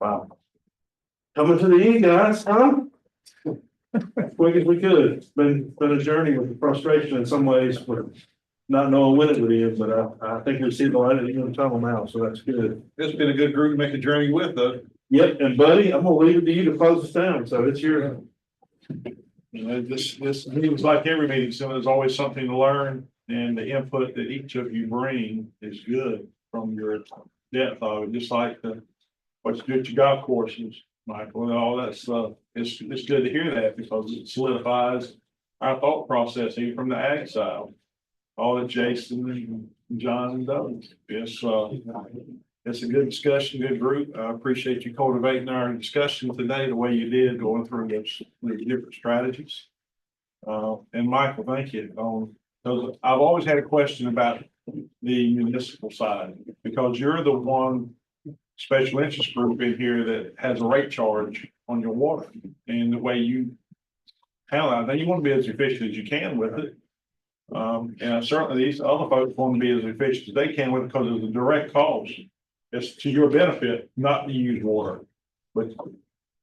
Wow. Coming to the end, guys, huh? As quick as we could. It's been a journey with the frustration in some ways for not knowing when it would end, but I think we see the light at the end of the tunnel now, so that's good. It's been a good group to make a journey with, though. Yep, and buddy, I'm gonna leave it to you to close us down, so it's your. You know, this meeting's like every meeting, so there's always something to learn, and the input that each of you bring is good from your depth of it, just like what you do at your golf courses, Michael, and all that stuff. It's good to hear that because it solidifies our thought process even from the ag side. All that Jason and John and Doug. It's a good discussion, good group. I appreciate you cultivating our discussion today the way you did, going through those different strategies. And Michael, thank you. Because I've always had a question about the municipal side, because you're the one special interest group in here that has a rate charge on your water, and the way you handle it. Now you want to be as efficient as you can with it. And certainly these other folks want to be as efficient as they can with it because of the direct cost. It's to your benefit not to use water, but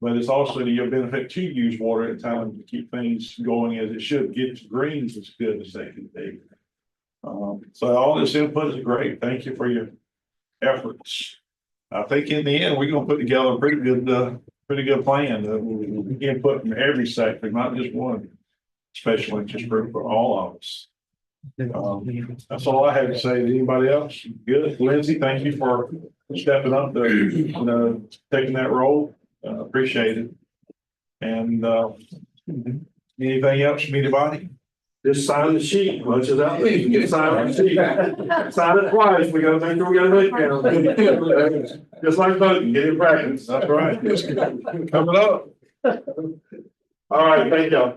it's also to your benefit to use water at times to keep things going as it should. Get to greens as good as they can be. So all this input is great. Thank you for your efforts. I think in the end, we're gonna put together a pretty good plan that input from every sector, not just one special interest group for all of us. That's all I have to say. Anybody else? Good. Lindsay, thank you for stepping up to, taking that role. Appreciate it. And, anything else from anybody? Just sign the sheet, much as that, you can sign the sheet. Sign it twice, we gotta make sure we got a vote count. Just like voting, get in practice. That's right. Coming up. All right, thank y'all.